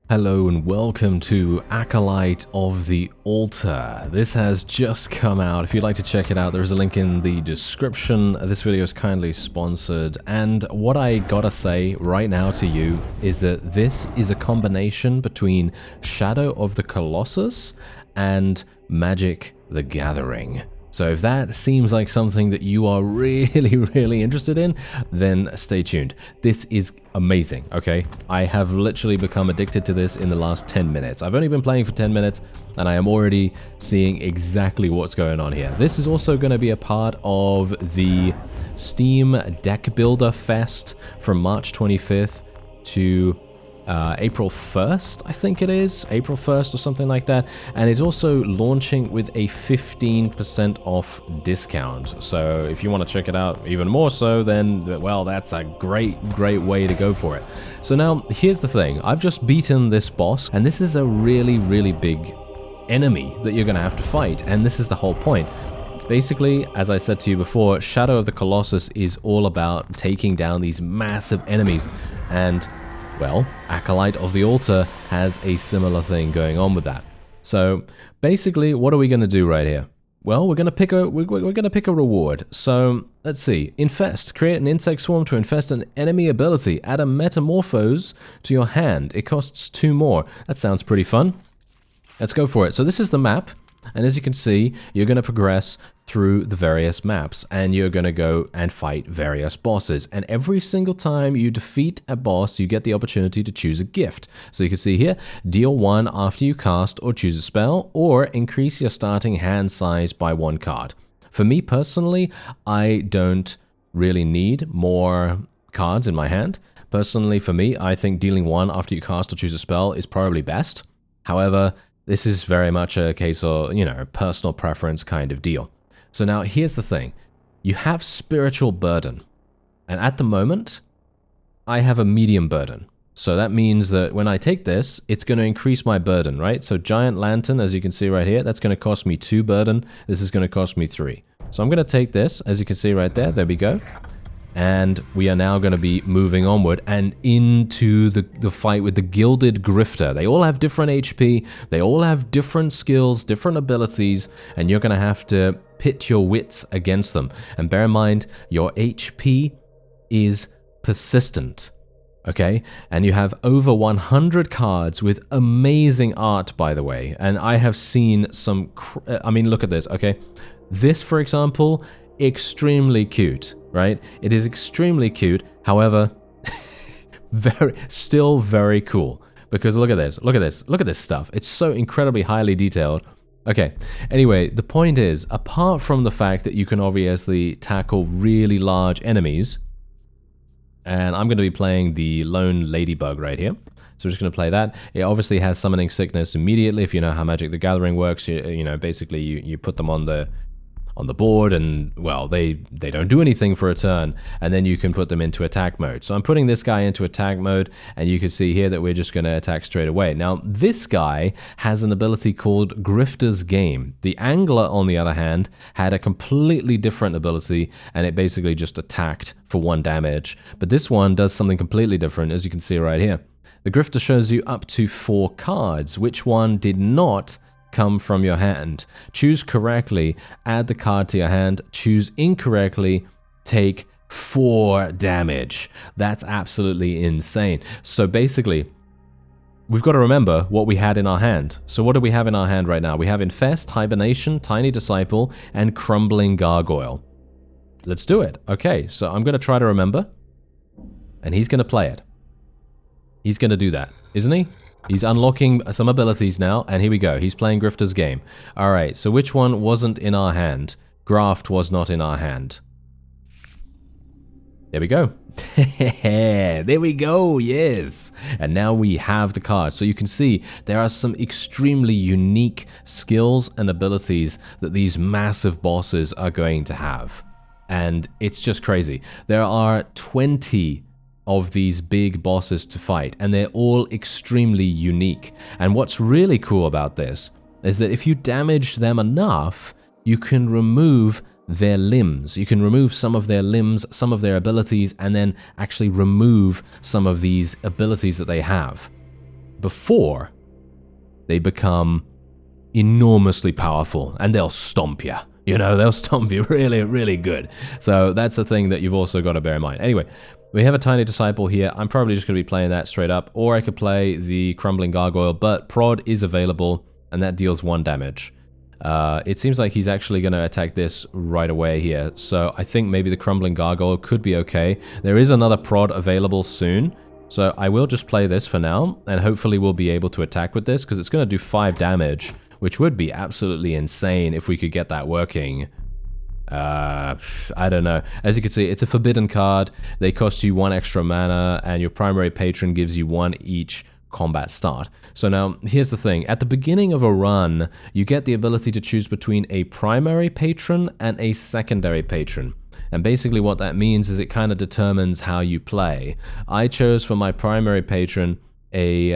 Hello and welcome to Acolyte of the Altar. This has just come out. If you'd like to check it out, there's a link in the description. This video is kindly sponsored, and what I gotta say right now to you is that this is a combination between Shadow of the Colossus and Magic the Gathering. So if that seems like something that you are really interested in, then stay tuned. This is amazing, okay? I have literally become addicted to this in the last 10 minutes. I've only been playing for 10 minutes, and I am already seeing exactly what's going on here. This is also going to be a part of the Steam Deck Builder Fest from March 25th to April 1st, I think it is, April 1st or something like that, and it's also launching with a 15% off discount. So if you want to check it out even more so, then, well, that's a great way to go for it. So now, here's the thing. I've just beaten this boss, and this is a really big enemy that you're going to have to fight, and this is the whole point. Basically, as I said to you before, Shadow of the Colossus is all about taking down these massive enemies, and well, Acolyte of the Altar has a similar thing going on with that. So basically, what are we going to do right here? Well, we're going to pick a reward. So let's see. Infest. Create an insect swarm to infest an enemy ability. Add a metamorphose to your hand. It costs 2 more. That sounds pretty fun. Let's go for it. So this is the map. And as you can see, you're going to progress through the various maps, and you're going to go and fight various bosses. And every single time you defeat a boss, you get the opportunity to choose a gift. So you can see here, deal 1 after you cast or choose a spell, or increase your starting hand size by 1 card. For me personally, I don't really need more cards in my hand. Personally, for me, I think dealing 1 after you cast or choose a spell is probably best. However, this is very much a case of, a personal preference kind of deal. So now here's the thing. You have spiritual burden. And at the moment, I have a medium burden. So that means that when I take this, it's going to increase my burden, right? So giant lantern, as you can see right here, that's going to cost me 2 burden. This is going to cost me 3. So I'm going to take this, as you can see right there. There we go. And we are now going to be moving onward and into the fight with the Gilded Grifter. They all have different HP, they all have different skills, different abilities, and you're going to have to pit your wits against them. And bear in mind, your HP is persistent, okay? And you have over 100 cards with amazing art, by the way. And I have seen some, I mean, look at this, okay? This, for example, extremely cute, right? It is extremely cute. However, still very cool, because look at this stuff. It's so incredibly highly detailed. Okay, anyway, the point is, apart from the fact that you can obviously tackle really large enemies, and I'm going to be playing the Lone Ladybug right here. So I'm just going to play that. It obviously has Summoning Sickness immediately. If you know how Magic the Gathering works, you know, basically you put them on the board, and, well, they don't do anything for a turn, and then you can put them into attack mode. So I'm putting this guy into attack mode, and you can see here that we're just going to attack straight away. Now, this guy has an ability called Grifter's Game. The Angler, on the other hand, had a completely different ability, and it basically just attacked for 1 damage. But this one does something completely different, as you can see right here. The Grifter shows you up to 4 cards. Which one did not come from your hand? Choose correctly, add the card to your hand. Choose incorrectly, take 4 damage. That's absolutely insane. So basically, we've got to remember what we had in our hand. So what do we have in our hand right now? We have Infest, Hibernation, Tiny Disciple, and Crumbling Gargoyle. Let's do it. Okay, so I'm going to try to remember, and he's going to play it. He's going to do that, isn't he? He's unlocking some abilities now, and here we go. He's playing Grifter's Game. All right, so which one wasn't in our hand? Graft was not in our hand. There we go. There we go, yes. And now we have the card. So you can see there are some extremely unique skills and abilities that these massive bosses are going to have. And it's just crazy. There are 20 of these big bosses to fight, and they're all extremely unique. And what's really cool about this is that if you damage them enough, you can remove their limbs. You can remove some of their limbs, some of their abilities, and then actually remove some of these abilities that they have. before they become enormously powerful, and they'll stomp you. You know, they'll stomp you really, really good. So that's a thing that you've also got to bear in mind. Anyway, we have a Tiny Disciple here. I'm probably just going to be playing that straight up, or I could play the Crumbling Gargoyle, but Prod is available, and that deals 1 damage. It seems like he's actually going to attack this right away here, so I think maybe the Crumbling Gargoyle could be okay. There is another Prod available soon, so I will just play this for now, and hopefully we'll be able to attack with this, because it's going to do 5 damage, which would be absolutely insane if we could get that working. I don't know. As you can see, it's a forbidden card. They cost you 1 extra mana, and your primary patron gives you 1 each combat start. So now, here's the thing. At the beginning of a run, you get the ability to choose between a primary patron and a secondary patron. And basically what that means is it kind of determines how you play. I chose for my primary patron a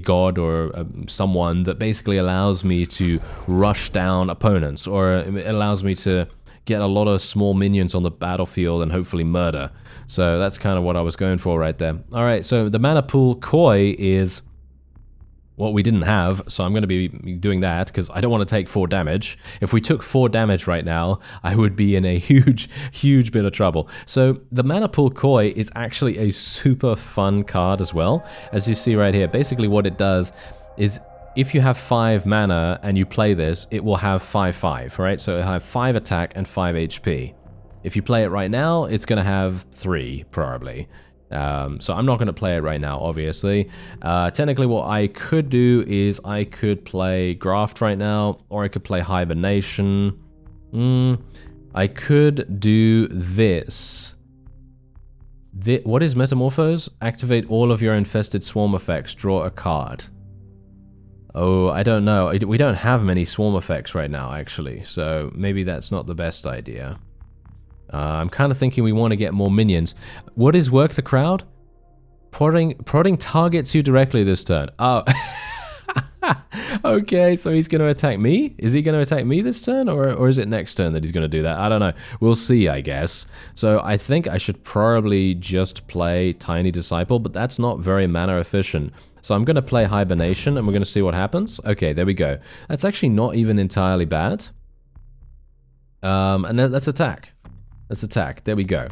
god or someone that basically allows me to rush down opponents, or it allows me to get a lot of small minions on the battlefield and hopefully murder. So that's kind of what I was going for right there. Alright, so the mana pool Koi is what we didn't have, so I'm going to be doing that because I don't want to take 4 damage. If we took 4 damage right now, I would be in a huge, huge bit of trouble. So the mana pool Koi is actually a super fun card as well. As you see right here, basically what it does is if you have 5 mana and you play this, it will have 5/5, right? So it'll have 5 attack and 5 HP. If you play it right now, it's going to have 3, probably. So I'm not going to play it right now, obviously. Technically, what I could do is I could play Graft right now, or I could play Hibernation. I could do this. What is Metamorphose? Activate all of your infested swarm effects. Draw a card. Oh, I don't know. We don't have many swarm effects right now, actually. So maybe that's not the best idea. I'm kind of thinking we want to get more minions. What is Work the Crowd? Prodding targets you directly this turn. Oh. Okay, so he's going to attack me? Is he going to attack me this turn? Or is it next turn that he's going to do that? I don't know. We'll see, I guess. So I think I should probably just play Tiny Disciple, but that's not very mana efficient. So I'm going to play Hibernation, and we're going to see what happens. Okay, there we go. That's actually not even entirely bad. And then let's attack. Let's attack. There we go.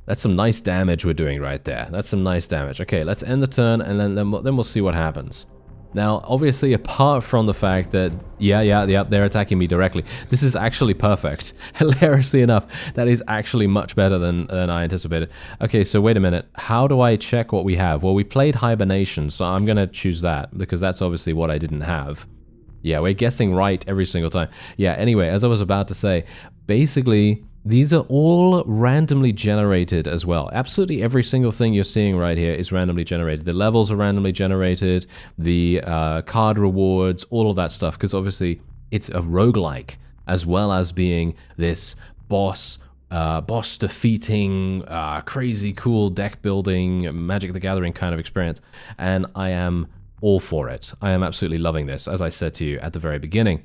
That's some nice damage we're doing right there. That's some nice damage. Okay, let's end the turn, and then we'll see what happens. Now, obviously, apart from the fact that, yeah, they're attacking me directly. This is actually perfect. Hilariously enough, that is actually much better than I anticipated. Okay, so wait a minute. How do I check what we have? Well, we played Hibernation, so I'm going to choose that, because that's obviously what I didn't have. Yeah, we're guessing right every single time. Yeah, anyway, as I was about to say, basically, these are all randomly generated as well. Absolutely every single thing you're seeing right here is randomly generated. The levels are randomly generated, the card rewards, all of that stuff, because obviously it's a roguelike, as well as being this boss defeating, crazy cool deck building, Magic the Gathering kind of experience. And I am all for it. I am absolutely loving this, as I said to you at the very beginning.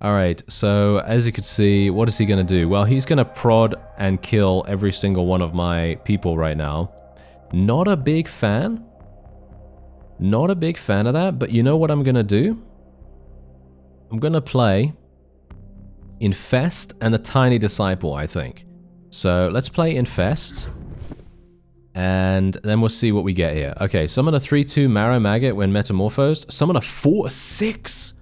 Alright, so as you can see, what is he going to do? Well, he's going to prod and kill every single one of my people right now. Not a big fan. Not a big fan of that, but you know what I'm going to do? I'm going to play Infest and the Tiny Disciple, I think. So let's play Infest, and then we'll see what we get here. Okay, summon a 3/2 Marrow Maggot when metamorphosed. Summon a 4/6.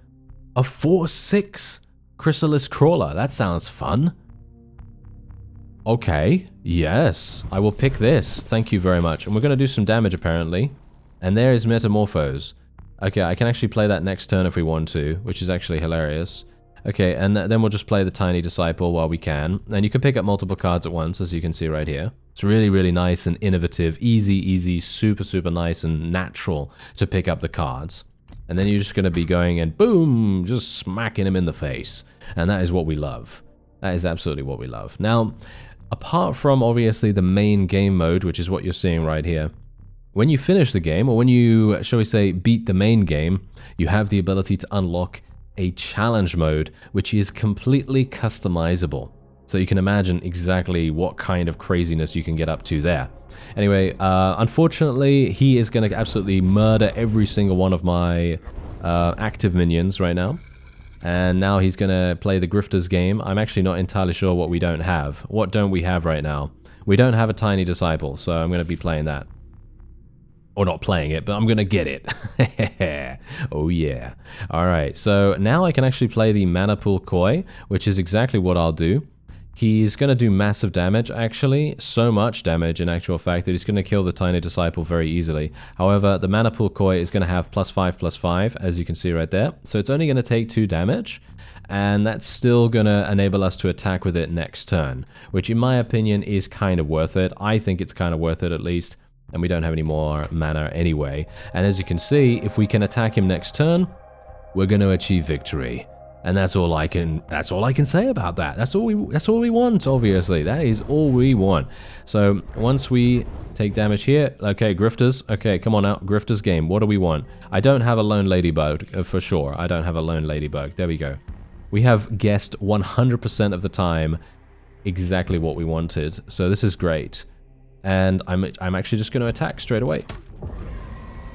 A 4/6 Chrysalis Crawler. That sounds fun. Okay, yes. I will pick this. Thank you very much. And we're going to do some damage, apparently. And there is Metamorphose. Okay, I can actually play that next turn if we want to, which is actually hilarious. Okay, and then we'll just play the Tiny Disciple while we can. And you can pick up multiple cards at once, as you can see right here. It's really, really nice and innovative. Easy, super, super nice and natural to pick up the cards. And then you're just going to be going and boom, just smacking him in the face. And that is what we love. That is absolutely what we love. Now, apart from obviously the main game mode, which is what you're seeing right here, when you finish the game, or when you, shall we say, beat the main game, you have the ability to unlock a challenge mode, which is completely customizable. So you can imagine exactly what kind of craziness you can get up to there. Anyway, unfortunately, he is going to absolutely murder every single one of my active minions right now. And now he's going to play the Grifters game. I'm actually not entirely sure what we don't have. What don't we have right now? We don't have a Tiny Disciple, so I'm going to be playing that. Or not playing it, but I'm going to get it. Oh yeah. Alright, so now I can actually play the Mana Pool Koi, which is exactly what I'll do. He's going to do massive damage, actually. So much damage, in actual fact, that he's going to kill the Tiny Disciple very easily. However, the Mana Pool Koi is going to have +5/+5, as you can see right there. So it's only going to take 2 damage, and that's still going to enable us to attack with it next turn, which in my opinion is kind of worth it. I think it's kind of worth it, at least. And we don't have any more mana anyway. And as you can see, if we can attack him next turn, we're going to achieve victory. And that's all I can say about that. That's all we want, obviously. That is all we want. So once we take damage here, okay, Grifters, okay, come on out, Grifters game. What do we want? I don't have a lone ladybug for sure. I don't have a lone ladybug. There we go. We have guessed 100% of the time exactly what we wanted. So this is great. And I'm actually just going to attack straight away.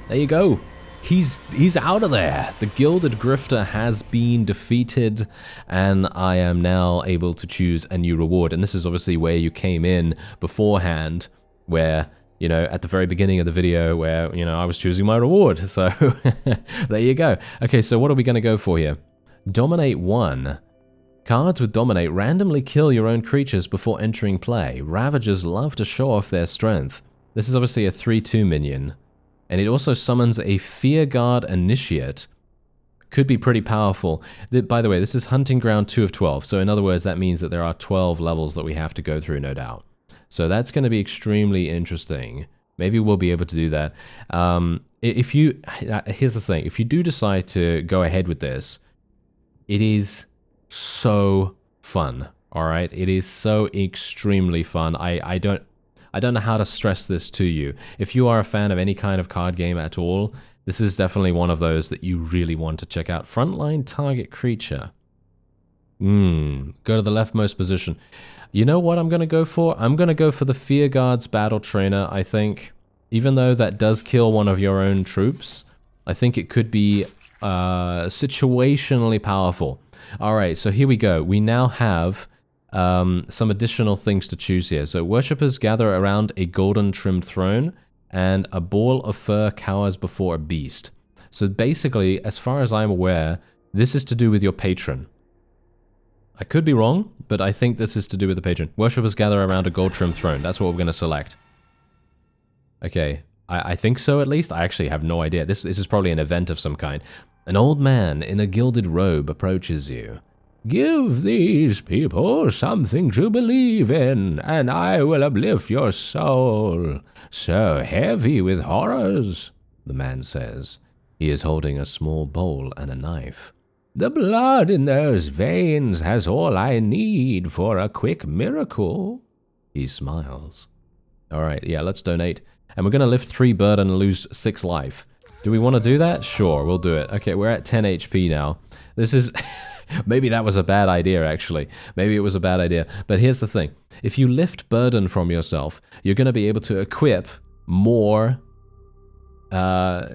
There you go. He's out of there. The Gilded Grifter has been defeated, and I am now able to choose a new reward. And this is obviously where you came in beforehand, where, you know, at the very beginning of the video where, you know, I was choosing my reward. So there you go. Okay, so what are we going to go for here? Dominate 1. Cards with Dominate randomly kill your own creatures before entering play. Ravagers love to show off their strength. This is obviously a 3/2 minion. And it also summons a Fear Guard Initiate. Could be pretty powerful. By the way, this is Hunting Ground 2 of 12. So in other words, that means that there are 12 levels that we have to go through, no doubt. So that's going to be extremely interesting. Maybe we'll be able to do that. Here's the thing. If you do decide to go ahead with this, it is so fun, all right? It is so extremely fun. I don't know how to stress this to you. If you are a fan of any kind of card game at all, this is definitely one of those that you really want to check out. Frontline target creature. Go to the leftmost position. You know what I'm going to go for? I'm going to go for the Fear Guard's Battle Trainer, I think. Even though that does kill one of your own troops, I think it could be situationally powerful. All right, so here we go. We now have some additional things to choose here. So worshippers gather around a golden trimmed throne, and a ball of fur cowers before a beast. So basically, as far as I'm aware, this is to do with your patron. I could be wrong, but I think this is to do with the patron. Worshippers gather around a gold trimmed throne. That's what we're going to select. Okay, I think so at least. I actually have no idea. This is probably an event of some kind. An old man in a gilded robe approaches you. Give these people something to believe in, and I will uplift your soul. So heavy with horrors, the man says. He is holding a small bowl and a knife. The blood in those veins has all I need for a quick miracle. He smiles. All right, yeah, let's donate. And we're going to lift 3 burden and lose 6 life. Do we want to do that? Sure, we'll do it. Okay, we're at 10 HP now. This is... Maybe that was a bad idea, actually. Maybe it was a bad idea. But here's the thing. If you lift burden from yourself, you're going to be able to equip more, more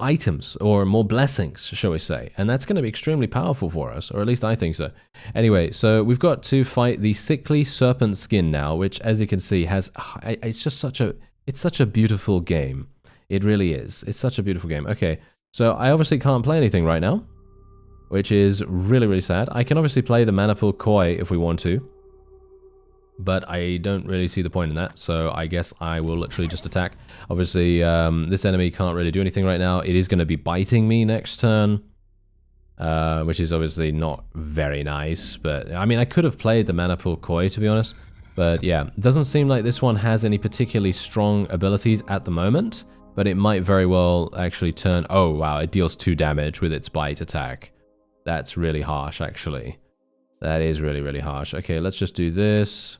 items or more blessings, shall we say. And that's going to be extremely powerful for us, or at least I think so. Anyway, so we've got to fight the sickly serpent skin now, which, as you can see, has... It's just such a beautiful game. It really is. It's such a beautiful game. Okay, so I obviously can't play anything right now, which is really, really sad. I can obviously play the Mana Pool Koi if we want to, but I don't really see the point in that, so I guess I will literally just attack. Obviously, this enemy can't really do anything right now. It is going to be biting me next turn, which is obviously not very nice, but I mean, I could have played the Mana Pool Koi, to be honest, but yeah, it doesn't seem like this one has any particularly strong abilities at the moment, but it might very well actually turn... Oh, wow, it deals 2 damage with its bite attack. That's really harsh, actually. That is really, really harsh. Okay, let's just do this.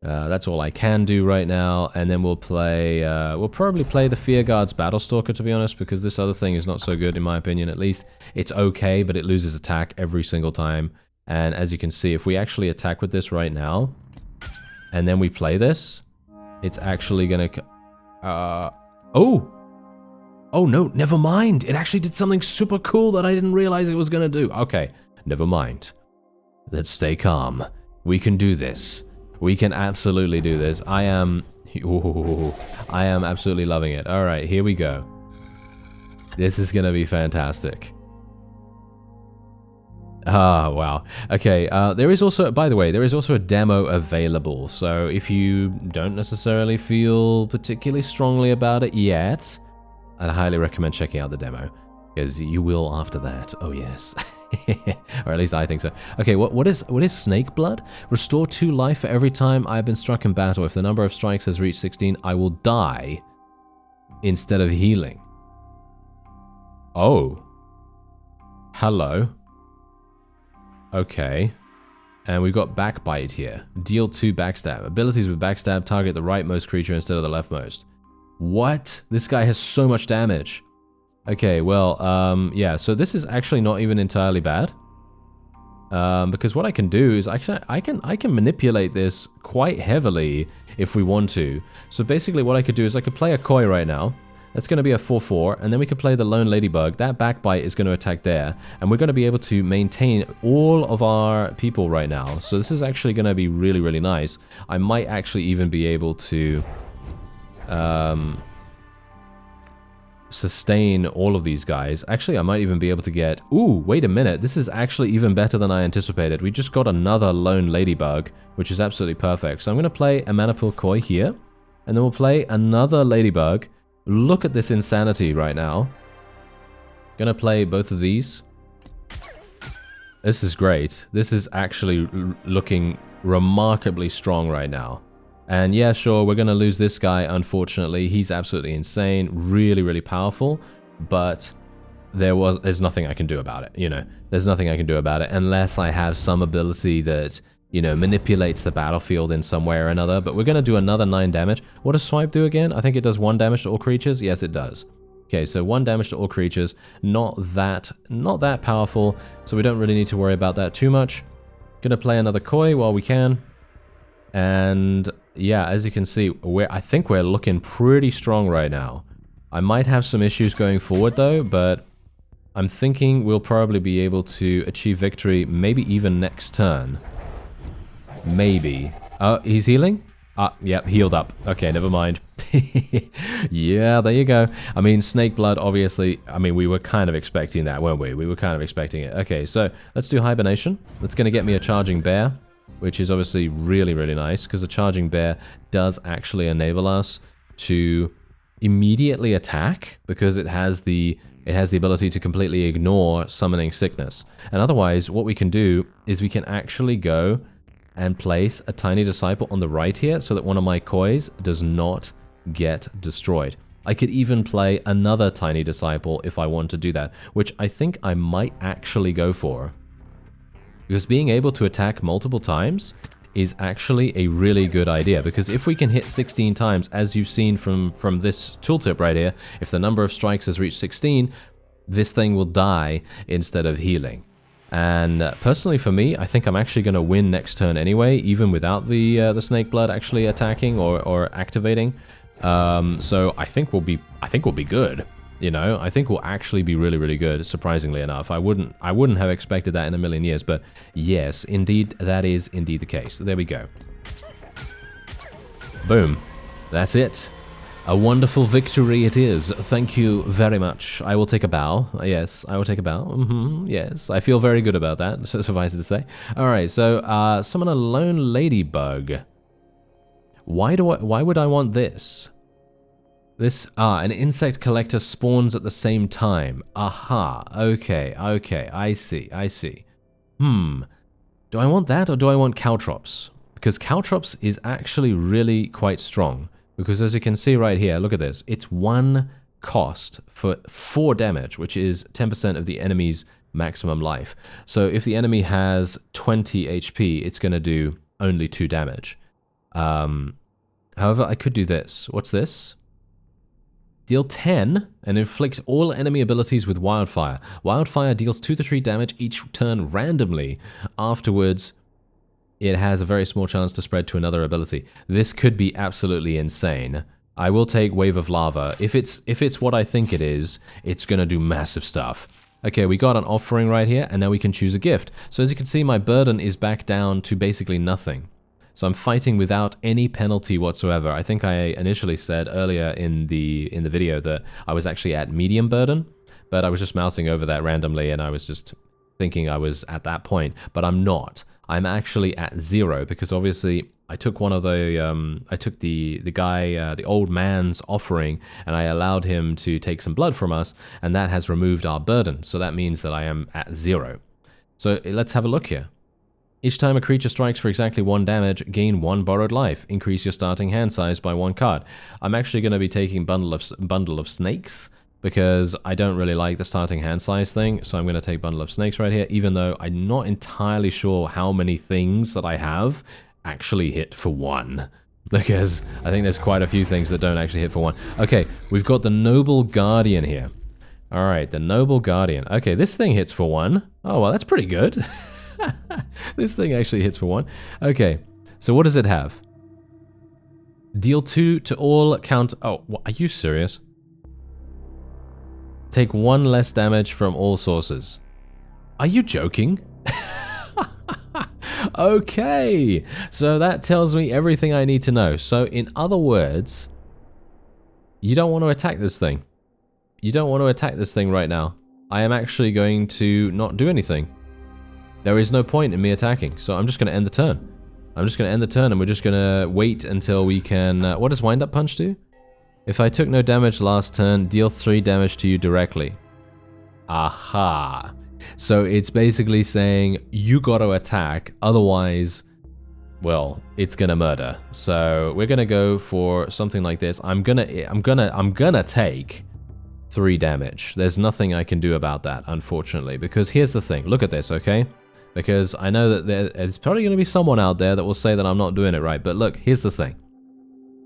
That's all I can do right now. And then we'll play... we'll probably play the Fear Guard's Battlestalker, to be honest, because this other thing is not so good, in my opinion, at least. It's okay, but it loses attack every single time. And as you can see, if we actually attack with this right now, and then we play this, it's actually gonna... Oh! Oh no, never mind! It actually did something super cool that I didn't realize it was gonna do. Okay, never mind. Let's stay calm. We can do this. We can absolutely do this. I am... Ooh, I am absolutely loving it. Alright, here we go. This is gonna be fantastic. Ah, wow. Okay, there is also, by the way, there is also a demo available. So if you don't necessarily feel particularly strongly about it yet, I'd highly recommend checking out the demo, because you will after that. Oh yes. Or at least I think so. Okay, what is snake blood? Restore 2 life for every time I've been struck in battle. If the number of strikes has reached 16, I will die instead of healing. Oh. Hello. Okay. And we've got backbite here. Deal 2 backstab. Abilities with backstab target the rightmost creature instead of the leftmost. What? This guy has so much damage. Okay, well, yeah, so this is actually not even entirely bad. Because what I can do is I can manipulate this quite heavily if we want to. So basically what I could do is I could play a Koi right now. That's going to be a 4/4, and then we could play the Lone Ladybug. That backbite is going to attack there, and we're going to be able to maintain all of our people right now. So this is actually going to be really, really nice. I might actually even be able to sustain all of these guys. Actually, I might even be able to get... Ooh, wait a minute. This is actually even better than I anticipated. We just got another Lone Ladybug, which is absolutely perfect. So I'm going to play a Manapil Koi here, and then we'll play another Ladybug. Look at this insanity right now. Gonna play both of these. This is great. This is actually looking remarkably strong right now. And yeah, sure, we're gonna lose this guy, unfortunately. He's absolutely insane, really, really powerful, but there's nothing I can do about it, you know. There's nothing I can do about it unless I have some ability that, you know, manipulates the battlefield in some way or another. But we're going to do another 9 damage. What does Swipe do again? I think it does 1 damage to all creatures. Yes, it does. Okay, so 1 damage to all creatures. Not that powerful, so we don't really need to worry about that too much. Gonna play another Koi while we can. And yeah, as you can see, I think we're looking pretty strong right now. I might have some issues going forward though, but I'm thinking we'll probably be able to achieve victory maybe even next turn. Maybe. Oh, he's healing? Yep, healed up. Okay, never mind. Yeah, there you go. I mean, snake blood, obviously, I mean, we were kind of expecting that, weren't we? We were kind of expecting it. Okay, so let's do hibernation. That's going to get me a charging bear, which is obviously really, really nice, because a charging bear does actually enable us to immediately attack, because it has the ability to completely ignore summoning sickness. And otherwise, what we can do is we can actually go and place a tiny disciple on the right here so that one of my Kois does not get destroyed. I could even play another tiny disciple if I want to do that, which I think I might actually go for. Because being able to attack multiple times is actually a really good idea, because if we can hit 16 times, as you've seen from this tooltip right here, if the number of strikes has reached 16, this thing will die instead of healing. And personally for me, I think I'm actually going to win next turn anyway, even without the snake blood actually attacking or activating. So I think we'll be good. You know, I think we'll actually be really, really good. Surprisingly enough, I wouldn't have expected that in a million years. But yes, indeed, that is indeed the case. So there we go. Boom. That's it. A wonderful victory it is. Thank you very much. I will take a bow. Yes, I will take a bow. Yes, I feel very good about that, suffice it to say. Alright, so summon a Lone Ladybug. Why would I want this? An insect collector spawns at the same time. Aha, okay, I see. Do I want that or do I want Caltrops? Because Caltrops is actually really quite strong. Because as you can see right here, look at this. It's 1 cost for 4 damage, which is 10% of the enemy's maximum life. So if the enemy has 20 HP, it's going to do only 2 damage. However, I could do this. What's this? Deal 10 and inflict all enemy abilities with Wildfire. Wildfire deals 2 to 3 damage each turn randomly. Afterwards, it has a very small chance to spread to another ability. This could be absolutely insane. I will take Wave of Lava. If it's what I think it is, it's going to do massive stuff. Okay, we got an offering right here, and now we can choose a gift. So as you can see, my burden is back down to basically nothing. So I'm fighting without any penalty whatsoever. I think I initially said earlier in the video that I was actually at medium burden, but I was just mousing over that randomly, and I was just thinking I was at that point, but I'm not. I'm actually at 0 because obviously I took one of the I took the guy, the old man's offering, and I allowed him to take some blood from us, and that has removed our burden. So that means that I am at 0. So let's have a look here. Each time a creature strikes for exactly 1 damage, gain 1 borrowed life. Increase your starting hand size by 1 card. I'm actually going to be taking Bundle of Snakes because I don't really like the starting hand size thing. So I'm going to take Bundle of Snakes right here, even though I'm not entirely sure how many things that I have actually hit for 1. Because I think there's quite a few things that don't actually hit for 1. Okay, we've got the Noble Guardian here. Alright, the Noble Guardian. Okay, this thing hits for 1. Oh, well, that's pretty good. This thing actually hits for 1. Okay, so what does it have? Deal 2 to all count... Oh, what, are you serious? Take 1 less damage from all sources. Are you joking? Okay, so that tells me everything I need to know. So in other words, you don't want to attack this thing. You don't want to attack this thing right now. I am actually going to not do anything. There is no point in me attacking, so I'm just going to end the turn. I'm just going to end the turn, and we're just going to wait until we can... what does Wind Up Punch do? If I took no damage last turn, deal 3 damage to you directly. Aha. So it's basically saying, you got to attack, otherwise, well, it's going to murder. So we're going to go for something like this. I'm gonna take 3 damage. There's nothing I can do about that, unfortunately, because here's the thing. Look at this, okay? Because I know that there's probably going to be someone out there that will say that I'm not doing it right, but look, here's the thing.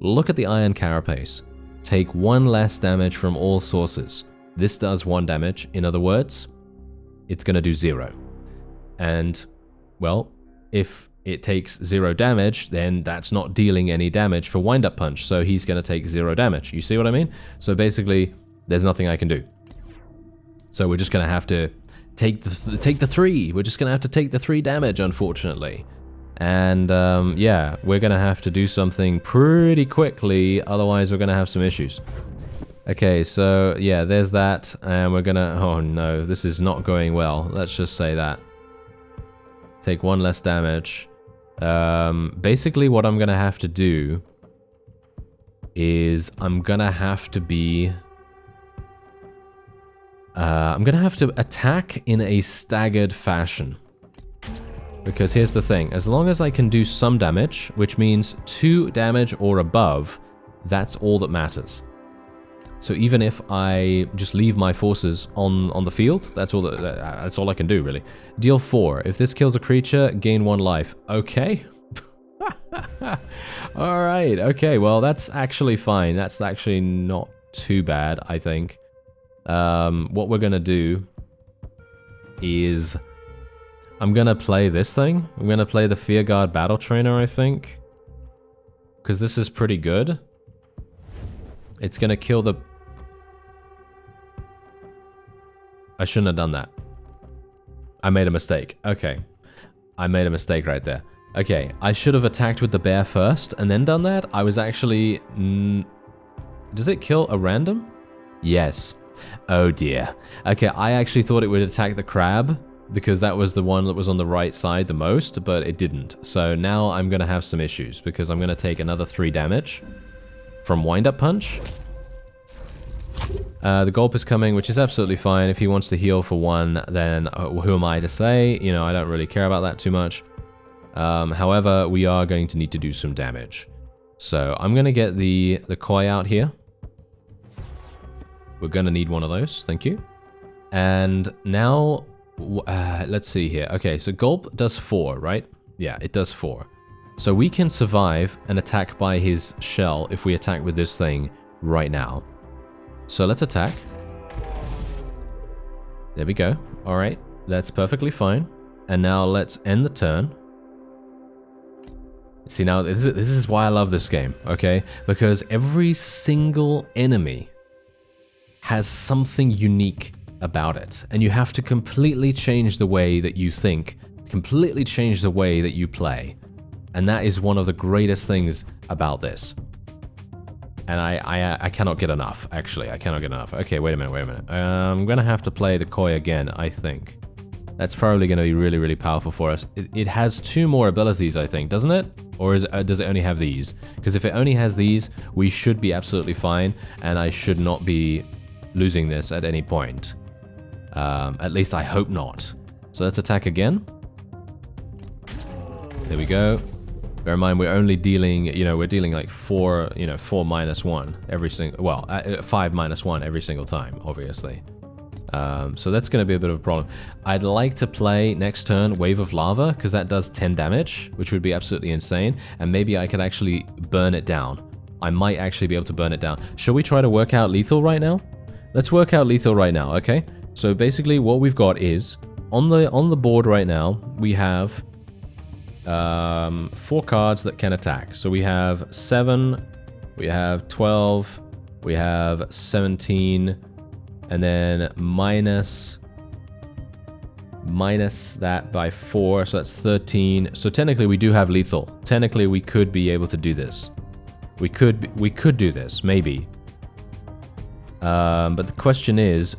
Look at the Iron Carapace. Take 1 less damage from all sources. This does 1 damage. In other words, it's going to do 0. And, well, if it takes 0 damage, then that's not dealing any damage for Wind Up Punch, so he's going to take 0 damage. You see what I mean? So basically, there's nothing I can do. So we're just going to have to take the 3. We're just going to have to take the 3 damage, unfortunately. And, yeah, we're going to have to do something pretty quickly, otherwise we're going to have some issues. Okay, so, yeah, there's that, and we're going to... Oh, no, this is not going well. Let's just say that. Take 1 less damage. Basically, what I'm going to have to do is I'm going to have to be... I'm going to have to attack in a staggered fashion. Because here's the thing. As long as I can do some damage, which means 2 damage or above, that's all that matters. So even if I just leave my forces on the field, that's all I can do, really. Deal 4. If this kills a creature, gain 1 life. Okay. Alright, okay, well, that's actually fine. That's actually not too bad, I think. What we're gonna do is I'm gonna play this thing. I'm gonna play the Fear Guard Battle Trainer, I think. Because this is pretty good. It's gonna kill the... I shouldn't have done that. I made a mistake. Okay. I made a mistake right there. Okay, I should have attacked with the bear first and then done that. I was actually... Does it kill a random? Yes. Oh dear. Okay, I actually thought it would attack the crab because that was the one that was on the right side the most, but it didn't. So now I'm going to have some issues because I'm going to take another 3 damage from Wind Up Punch. The Gulp is coming, which is absolutely fine. If he wants to heal for 1, then who am I to say? You know, I don't really care about that too much. However, we are going to need to do some damage. So I'm going to get the Koi out here. We're going to need one of those. Thank you. And now, let's see here. Okay, so Gulp does 4, right? Yeah, it does 4. So we can survive an attack by his shell if we attack with this thing right now. So let's attack. There we go. All right, that's perfectly fine. And now let's end the turn. See, now this is why I love this game, okay? Because every single enemy has something unique about it. And you have to completely change the way that you think, completely change the way that you play. And that is one of the greatest things about this. And I cannot get enough, actually. I cannot get enough. Okay, wait a minute. I'm going to have to play the Koi again, I think. That's probably going to be really, really powerful for us. It has 2 more abilities, I think, doesn't it? Or does it only have these? Because if it only has these, we should be absolutely fine, and I should not be losing this at any point. At least I hope not. So let's attack again. There we go. Bear in mind, we're only dealing, we're dealing like 4 minus 1 every single, well, 5 minus 1 every single time, obviously. So that's going to be a bit of a problem. I'd like to play next turn Wave of Lava, because that does 10 damage, which would be absolutely insane. And maybe I could actually burn it down. I might actually be able to burn it down. Shall we try to work out lethal right now? Let's work out lethal right now, okay? So basically what we've got is, on the board right now, we have 4 cards that can attack. So we have 7, we have 12, we have 17, and then minus that by 4, so that's 13. So technically we do have lethal. Technically we could be able to do this. We could do this, maybe. But the question is,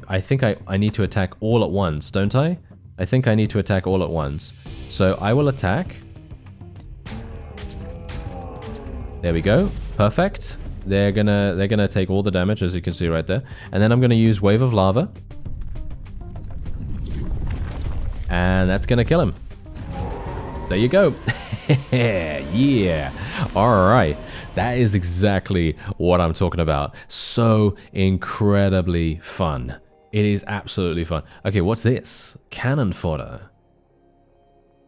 I think I need to attack all at once, don't I? I think I need to attack all at once. So I will attack. There we go. Perfect. They're gonna take all the damage, as you can see right there. And then I'm gonna use Wave of Lava. And that's gonna kill him. There you go. Yeah. Alright. That is exactly what I'm talking about. So incredibly fun. It is absolutely fun. Okay, what's this? Cannon fodder.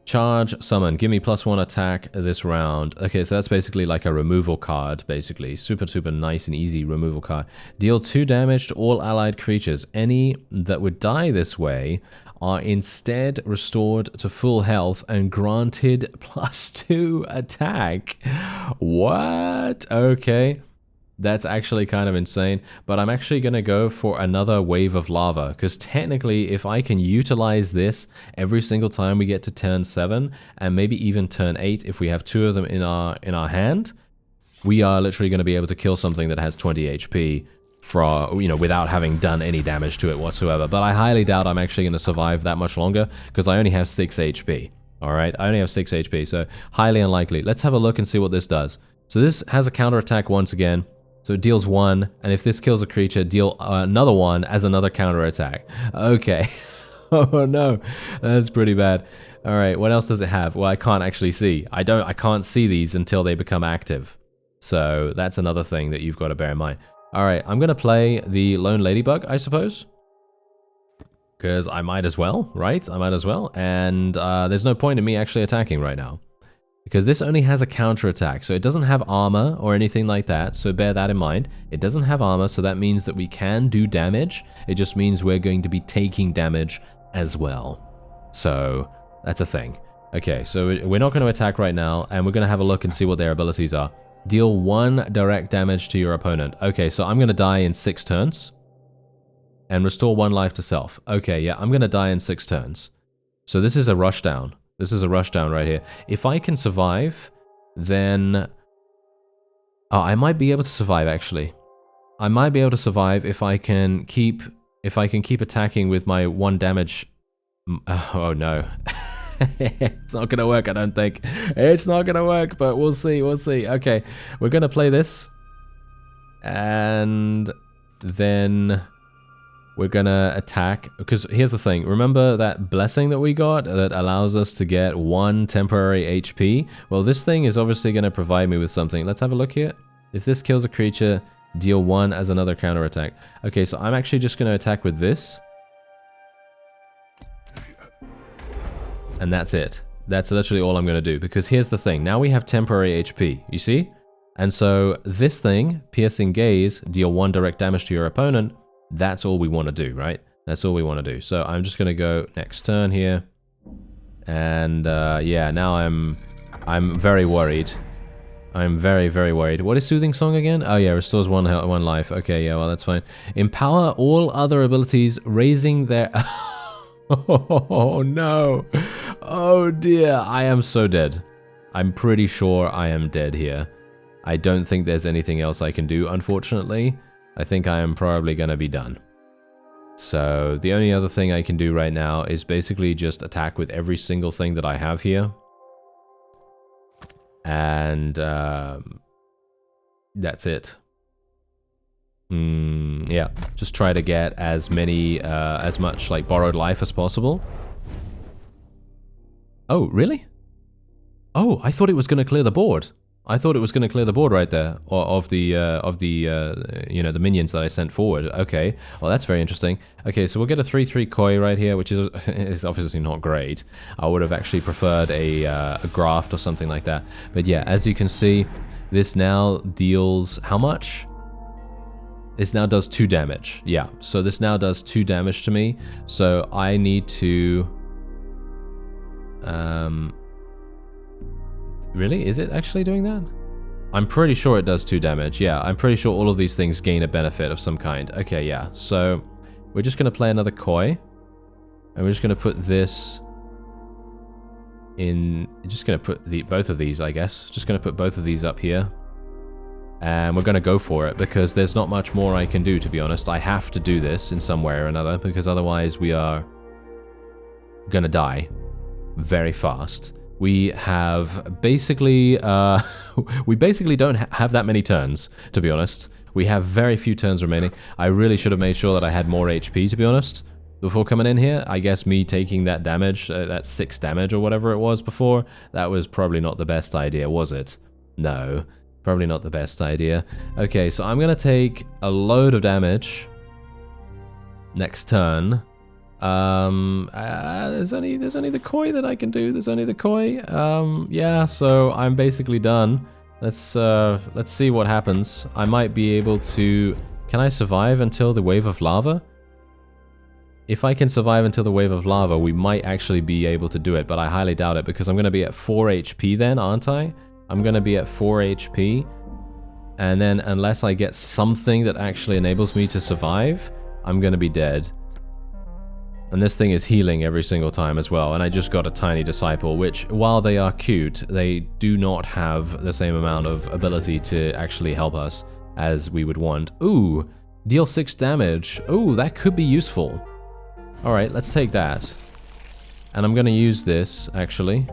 Charge, summon. Give me +1 attack this round. Okay, so that's basically like a removal card, basically. Super, super nice and easy removal card. Deal 2 damage to all allied creatures. Any that would die this way are instead restored to full health and granted +2 attack. What? Okay. That's actually kind of insane, but I'm actually going to go for another Wave of Lava, because technically if I can utilize this every single time we get to turn 7, and maybe even turn 8 if we have 2 of them in our hand, we are literally going to be able to kill something that has 20 HP without having done any damage to it whatsoever. But I highly doubt I'm actually going to survive that much longer, because I only have 6 HP. Alright, I only have 6 HP, so highly unlikely. Let's have a look and see what this does. So this has a counterattack once again. So it deals 1, and if this kills a creature, deal another 1 as another counterattack. Okay. Oh no, that's pretty bad. All right, what else does it have? Well, I can't actually see. I can't see these until they become active. So that's another thing that you've got to bear in mind. All right, I'm gonna play the Lone Ladybug, I suppose, because I might as well, right? I might as well, and there's no point in me actually attacking right now, because this only has a counterattack, so it doesn't have armor or anything like that, so bear that in mind. It doesn't have armor, so that means that we can do damage. It just means we're going to be taking damage as well. So that's a thing. Okay, so we're not going to attack right now, and we're going to have a look and see what their abilities are. Deal 1 direct damage to your opponent. Okay, so I'm going to die in 6 turns. And restore 1 life to self. Okay, yeah, I'm going to die in 6 turns. So this is a rushdown. This is a rushdown right here. If I can survive, then... Oh, I might be able to survive, actually. I might be able to survive if I can keep attacking with my 1 damage... Oh, no. It's not going to work, I don't think. It's not going to work, but we'll see, we'll see. Okay, we're going to play this. And then... we're gonna attack, because here's the thing. Remember that blessing that we got that allows us to get 1 temporary HP? Well, this thing is obviously gonna provide me with something. Let's have a look here. If this kills a creature, deal 1 as another counterattack. Okay, so I'm actually just gonna attack with this. And that's it. That's literally all I'm gonna do, because here's the thing. Now we have temporary HP, you see? And so this thing, Piercing Gaze, deal 1 direct damage to your opponent. That's all we want to do, right? That's all we want to do. So I'm just going to go next turn here. And yeah, now I'm very worried. I'm very, very worried. What is Soothing Song again? Oh yeah, restores 1 life. Okay, yeah, well that's fine. Empower all other abilities, raising their... Oh no. Oh dear, I am so dead. I'm pretty sure I am dead here. I don't think there's anything else I can do, unfortunately. I think I am probably going to be done. So the only other thing I can do right now is basically just attack with every single thing that I have here. And that's it. Yeah, just try to get as much like borrowed life as possible. Oh, really? Oh, I thought it was going to clear the board. I thought it was going to clear the board right there, or of the you know, the minions that I sent forward. Okay, well that's very interesting. Okay, so we'll get a 3/3 koi right here, which is obviously not great. I would have actually preferred a graft or something like that. But yeah, as you can see, this now deals how much? This now does 2 damage. Yeah, so this now does 2 damage to me. So I need to really? Is it actually doing that? I'm pretty sure it does 2 damage. Yeah, I'm pretty sure all of these things gain a benefit of some kind. Okay, yeah. So we're just going to play another koi. And we're just going to put this in... Just going to put both of these, I guess. Just going to put both of these up here. And we're going to go for it because there's not much more I can do, to be honest. I have to do this in some way or another because otherwise we are going to die very fast. We have basically, we basically don't have that many turns, to be honest. We have very few turns remaining. I really should have made sure that I had more HP, to be honest, before coming in here. I guess me taking that damage, that 6 damage or whatever it was before, that was probably not the best idea, was it? No, probably not the best idea. Okay, so I'm going to take a load of damage next turn. There's only the koi that I can do. There's only the koi. Yeah, so I'm basically done. Let's see what happens. I might be able to... Can I survive until the wave of lava? If I can survive until the wave of lava, we might actually be able to do it, but I highly doubt it because I'm going to be at 4 HP then, aren't I? I'm going to be at 4 HP. And then unless I get something that actually enables me to survive, I'm going to be dead. And this thing is healing every single time as well. And I just got a tiny disciple, which, while they are cute, they do not have the same amount of ability to actually help us as we would want. Ooh, deal 6 damage. Ooh, that could be useful. Alright, let's take that. And I'm going to use this, actually.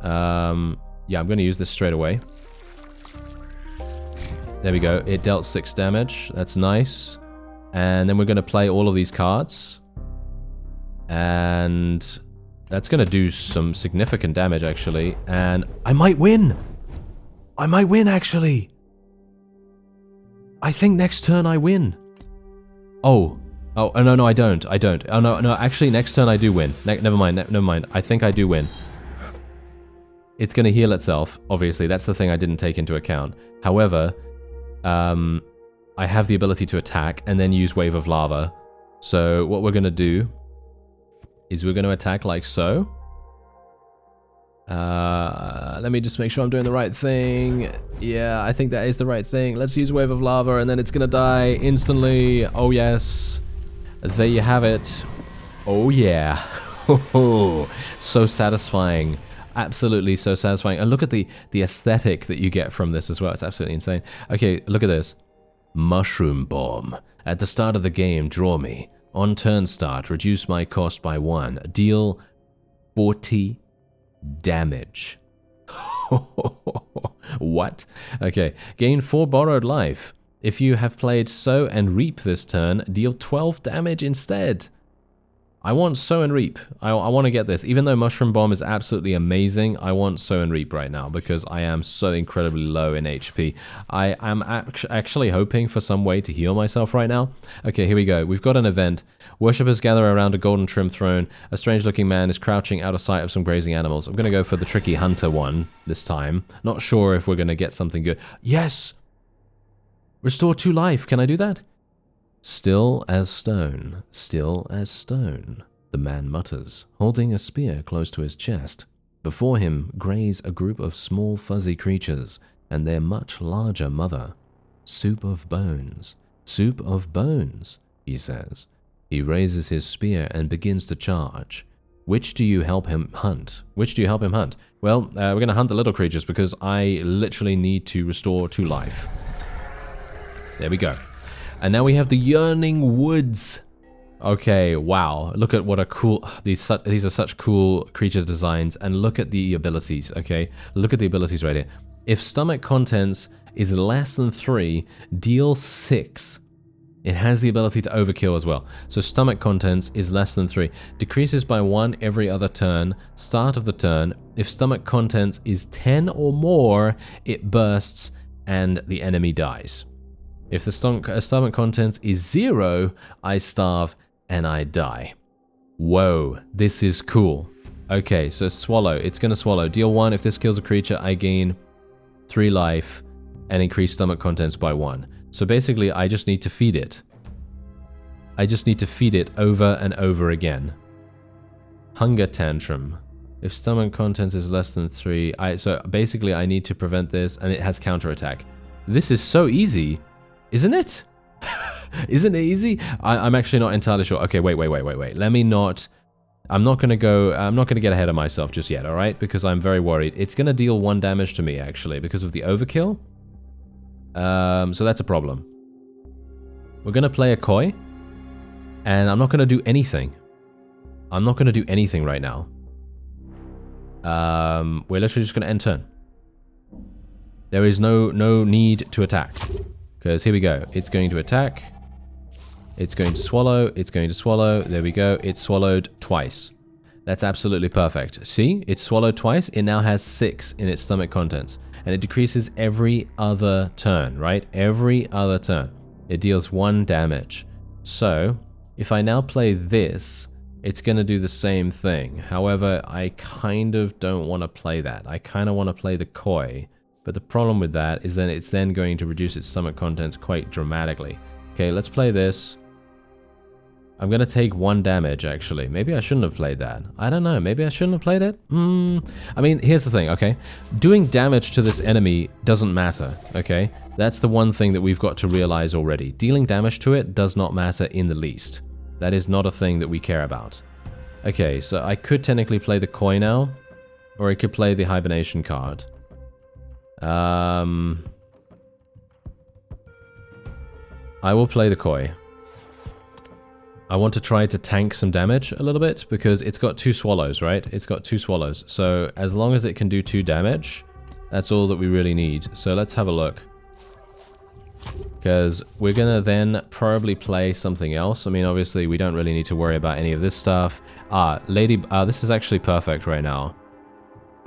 Yeah, I'm going to use this straight away. There we go. It dealt 6 damage. That's nice. And then we're going to play all of these cards. And that's going to do some significant damage, actually. And I might win! I might win, actually! I think next turn I win. Oh, no, I don't. Oh, no, actually, next turn I do win. Never mind. I think I do win. It's going to heal itself, obviously. That's the thing I didn't take into account. However, I have the ability to attack and then use Wave of Lava. So what we're going to do is we're going to attack like so. Let me just make sure I'm doing the right thing. Yeah, I think that is the right thing. Let's use Wave of Lava and then it's going to die instantly. Oh, yes. There you have it. Oh, yeah. So satisfying. Absolutely so satisfying. And look at the aesthetic that you get from this as well. It's absolutely insane. Okay, look at this. Mushroom Bomb. At the start of the game, draw me. On turn start, reduce my cost by 1. Deal 40 damage. What? Okay. Gain 4 borrowed life. If you have played Sow and Reap this turn, deal 12 damage instead. I want Sow and Reap. I want to get this. Even though Mushroom Bomb is absolutely amazing, I want Sow and Reap right now because I am so incredibly low in HP. I am actually hoping for some way to heal myself right now. Okay, here we go. We've got an event. Worshippers gather around a golden trim throne. A strange-looking man is crouching out of sight of some grazing animals. I'm going to go for the tricky hunter one this time. Not sure if we're going to get something good. Yes! Restore 2 life. Can I do that? Still as stone, the man mutters, holding a spear close to his chest. Before him graze a group of small fuzzy creatures and their much larger mother. Soup of bones, he says. He raises his spear and begins to charge. Which do you help him hunt? Well, we're going to hunt the little creatures because I literally need to restore 2 life. There we go. And now we have the Yearning Woods. Okay, wow. Look at what a cool... These are such cool creature designs. And look at the abilities, okay? Look at the abilities right here. If stomach contents is less than 3, deal 6. It has the ability to overkill as well. So stomach contents is less than 3. Decreases by 1 every other turn. Start of the turn. If stomach contents is 10 or more, it bursts and the enemy dies. If the stomach contents is 0, I starve and I die. Whoa, this is cool. Okay, so swallow. It's going to swallow. Deal 1. If this kills a creature, I gain 3 life and increase stomach contents by 1. So basically, I just need to feed it. I just need to feed it over and over again. Hunger tantrum. If stomach contents is less than 3, so basically I need to prevent this, and it has counterattack. This is so easy. Isn't it? Isn't it easy? I'm actually not entirely sure. Okay, wait. Let me not... I'm not going to get ahead of myself just yet, alright? Because I'm very worried. It's going to deal 1 damage to me, actually, because of the overkill. So that's a problem. We're going to play a koi. And I'm not going to do anything. I'm not going to do anything right now. We're literally just going to end turn. There is no need to attack. Because here we go. It's going to attack. It's going to swallow. It's going to swallow. There we go. It's swallowed twice. That's absolutely perfect. See? It's swallowed twice. It now has 6 in its stomach contents. And it decreases every other turn, right? Every other turn. It deals 1 damage. So, if I now play this, it's going to do the same thing. However, I kind of don't want to play that. I kind of want to play the koi. But the problem with that is that it's then going to reduce its stomach contents quite dramatically. Okay, let's play this. I'm going to take 1 damage, actually. Maybe I shouldn't have played that. I don't know. Maybe I shouldn't have played it? I mean, here's the thing, okay? Doing damage to this enemy doesn't matter, okay? That's the one thing that we've got to realize already. Dealing damage to it does not matter in the least. That is not a thing that we care about. Okay, so I could technically play the koi now. Or I could play the hibernation card. I will play the koi. I want to try to tank some damage a little bit because it's got 2 swallows, right? It's got 2 swallows. So as long as it can do 2 damage, that's all that we really need. So let's have a look. Because we're going to then probably play something else. I mean, obviously, we don't really need to worry about any of this stuff. This is actually perfect right now.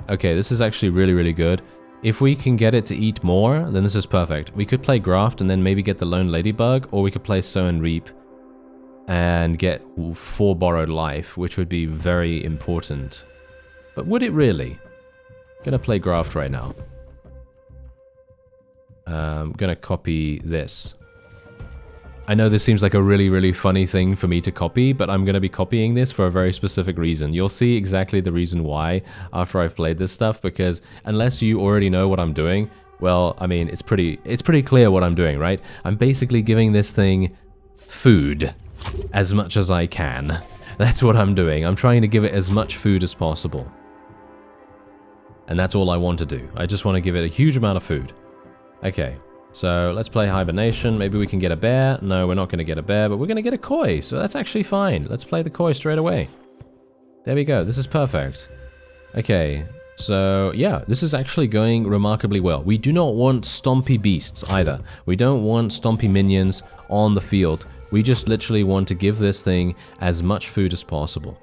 Okay, this is actually really, really good. If we can get it to eat more, then this is perfect. We could play Graft and then maybe get the Lone Ladybug, or we could play Sow and Reap and get 4 borrowed life, which would be very important. But would it really? I'm gonna play Graft right now. I'm gonna copy this. I know this seems like a really, really funny thing for me to copy, but I'm going to be copying this for a very specific reason. You'll see exactly the reason why after I've played this stuff, because unless you already know what I'm doing, well, I mean, it's pretty clear what I'm doing, right? I'm basically giving this thing food as much as I can. That's what I'm doing. I'm trying to give it as much food as possible. And that's all I want to do. I just want to give it a huge amount of food. Okay. So let's play hibernation. Maybe we can get a bear. No, we're not going to get a bear, but we're going to get a koi. So that's actually fine. Let's play the koi straight away. There we go. This is perfect. Okay. So yeah, this is actually going remarkably well. We do not want stompy beasts either. We don't want stompy minions on the field We just literally want to give this thing as much food as possible.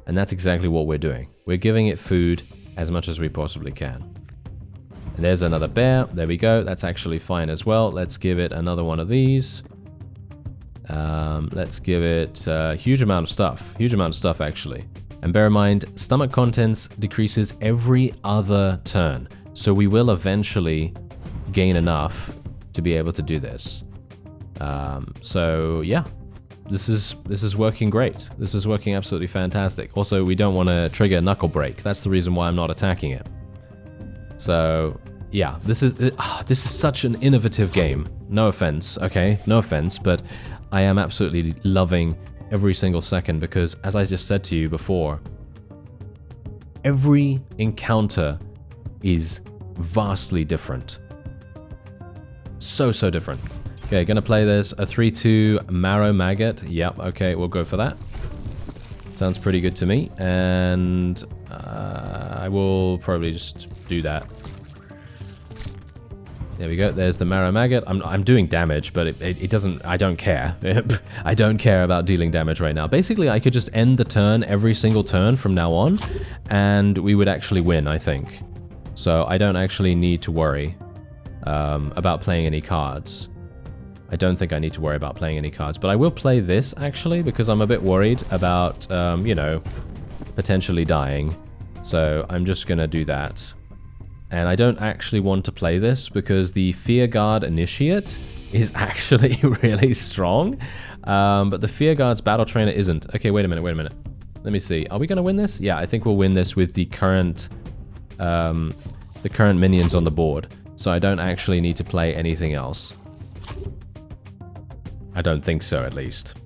And that's exactly what we're doing. We're giving it food as much as we possibly can. And there's another bear. There we go. That's actually fine as well. Let's give it another one of these. Let's give it a huge amount of stuff. Huge amount of stuff, actually. And bear in mind, stomach contents decreases every other turn. So we will eventually gain enough to be able to do this. So yeah, this is working great. This is working absolutely fantastic. Also, we don't want to trigger knuckle break. That's the reason why I'm not attacking it. So yeah, this is such an innovative game. No offense, okay? No offense, but I am absolutely loving every single second because, as I just said to you before, every encounter is vastly different. So different. Okay, gonna play this. A 3/2 Marrow Maggot. Yep, okay, we'll go for that. Sounds pretty good to me. And I will probably just do that. There we go. There's the Marrow Maggot. I'm doing damage, but it doesn't... I don't care. I don't care about dealing damage right now. Basically, I could just end the turn every single turn from now on, and we would actually win, I think. So I don't actually need to worry about playing any cards. I don't think I need to worry about playing any cards, but I will play this, actually, because I'm a bit worried about, you know, potentially dying. So I'm just going to do that. And I don't actually want to play this because the Fear Guard Initiate is actually really strong. But the Fear Guard's Battle Trainer isn't. Okay, wait a minute. Let me see. Are we going to win this? Yeah, I think we'll win this with the current minions on the board. So I don't actually need to play anything else. I don't think so, at least.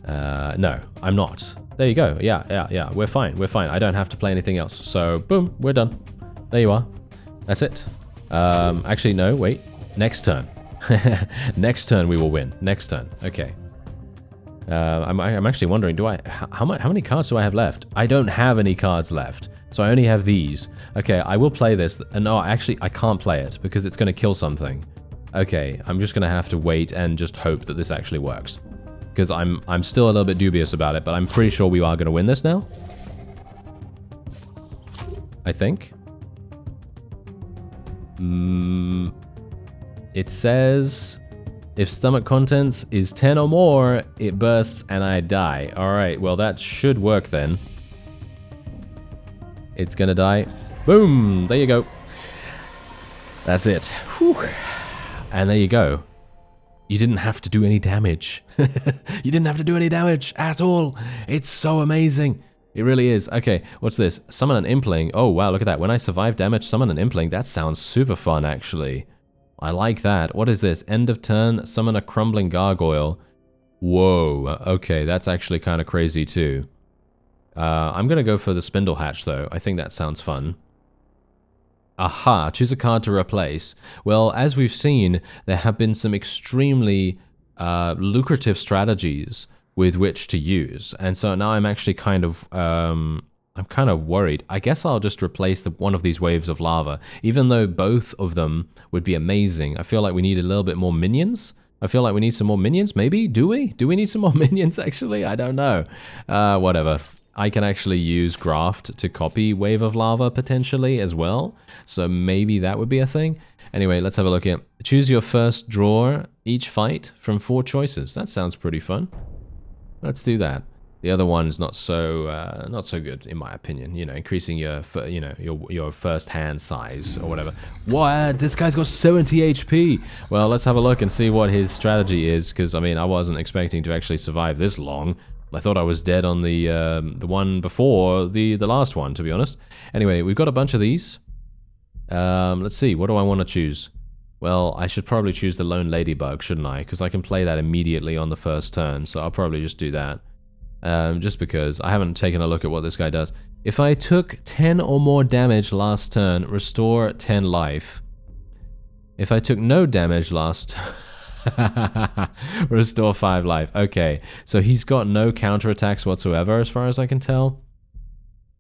No, I'm not. There you go. Yeah. We're fine. I don't have to play anything else. So, boom, we're done. There you are. That's it. Actually, no, wait. Next turn. Next turn we will win. Next turn. Okay. I'm actually wondering, how many cards do I have left? I don't have any cards left. So I only have these. Okay, I will play this. No, actually, I can't play it because it's going to kill something. Okay, I'm just going to have to wait and just hope that this actually works. Because I'm still a little bit dubious about it, but I'm pretty sure we are going to win this now. I think. It says, if stomach contents is 10 or more, it bursts and I die. Alright, well that should work then. It's gonna die. Boom! There you go. That's it. Whew. And there you go. You didn't have to do any damage. You didn't have to do any damage at all. It's so amazing. It really is. Okay, what's this? Summon an Impling. Oh, wow, look at that. When I survive damage, summon an Impling. That sounds super fun, actually. I like that. What is this? End of turn, summon a Crumbling Gargoyle. Whoa. Okay, that's actually kind of crazy, too. I'm going to go for the Spindle Hatch, though. I think that sounds fun. Aha, choose a card to replace. Well, as we've seen, there have been some extremely lucrative strategies with which to use. And so now I'm actually kind of worried. I guess I'll just replace one of these waves of lava. Even though both of them would be amazing, I feel like we need a little bit more minions. I feel like we need some more minions, maybe? Do we? Do we need some more minions, actually? I don't know. Whatever. I can actually use Graft to copy Wave of Lava, potentially, as well. So maybe that would be a thing. Anyway, let's have a look here. Choose your first draw each fight from 4 choices. That sounds pretty fun. Let's do that. The other one's not so good in my opinion. You know, increasing your first hand size or whatever. What? This guy's got 70 HP. Well, let's have a look and see what his strategy is. Because I mean, I wasn't expecting to actually survive this long. I thought I was dead on the one before the last one, to be honest. Anyway, we've got a bunch of these. Let's see. What do I want to choose? Well, I should probably choose the Lone Ladybug, shouldn't I? Because I can play that immediately on the first turn, so I'll probably just do that. Just because I haven't taken a look at what this guy does. If I took 10 or more damage last turn, restore 10 life. If I took no damage last restore 5 life. Okay, so he's got no counterattacks whatsoever as far as I can tell.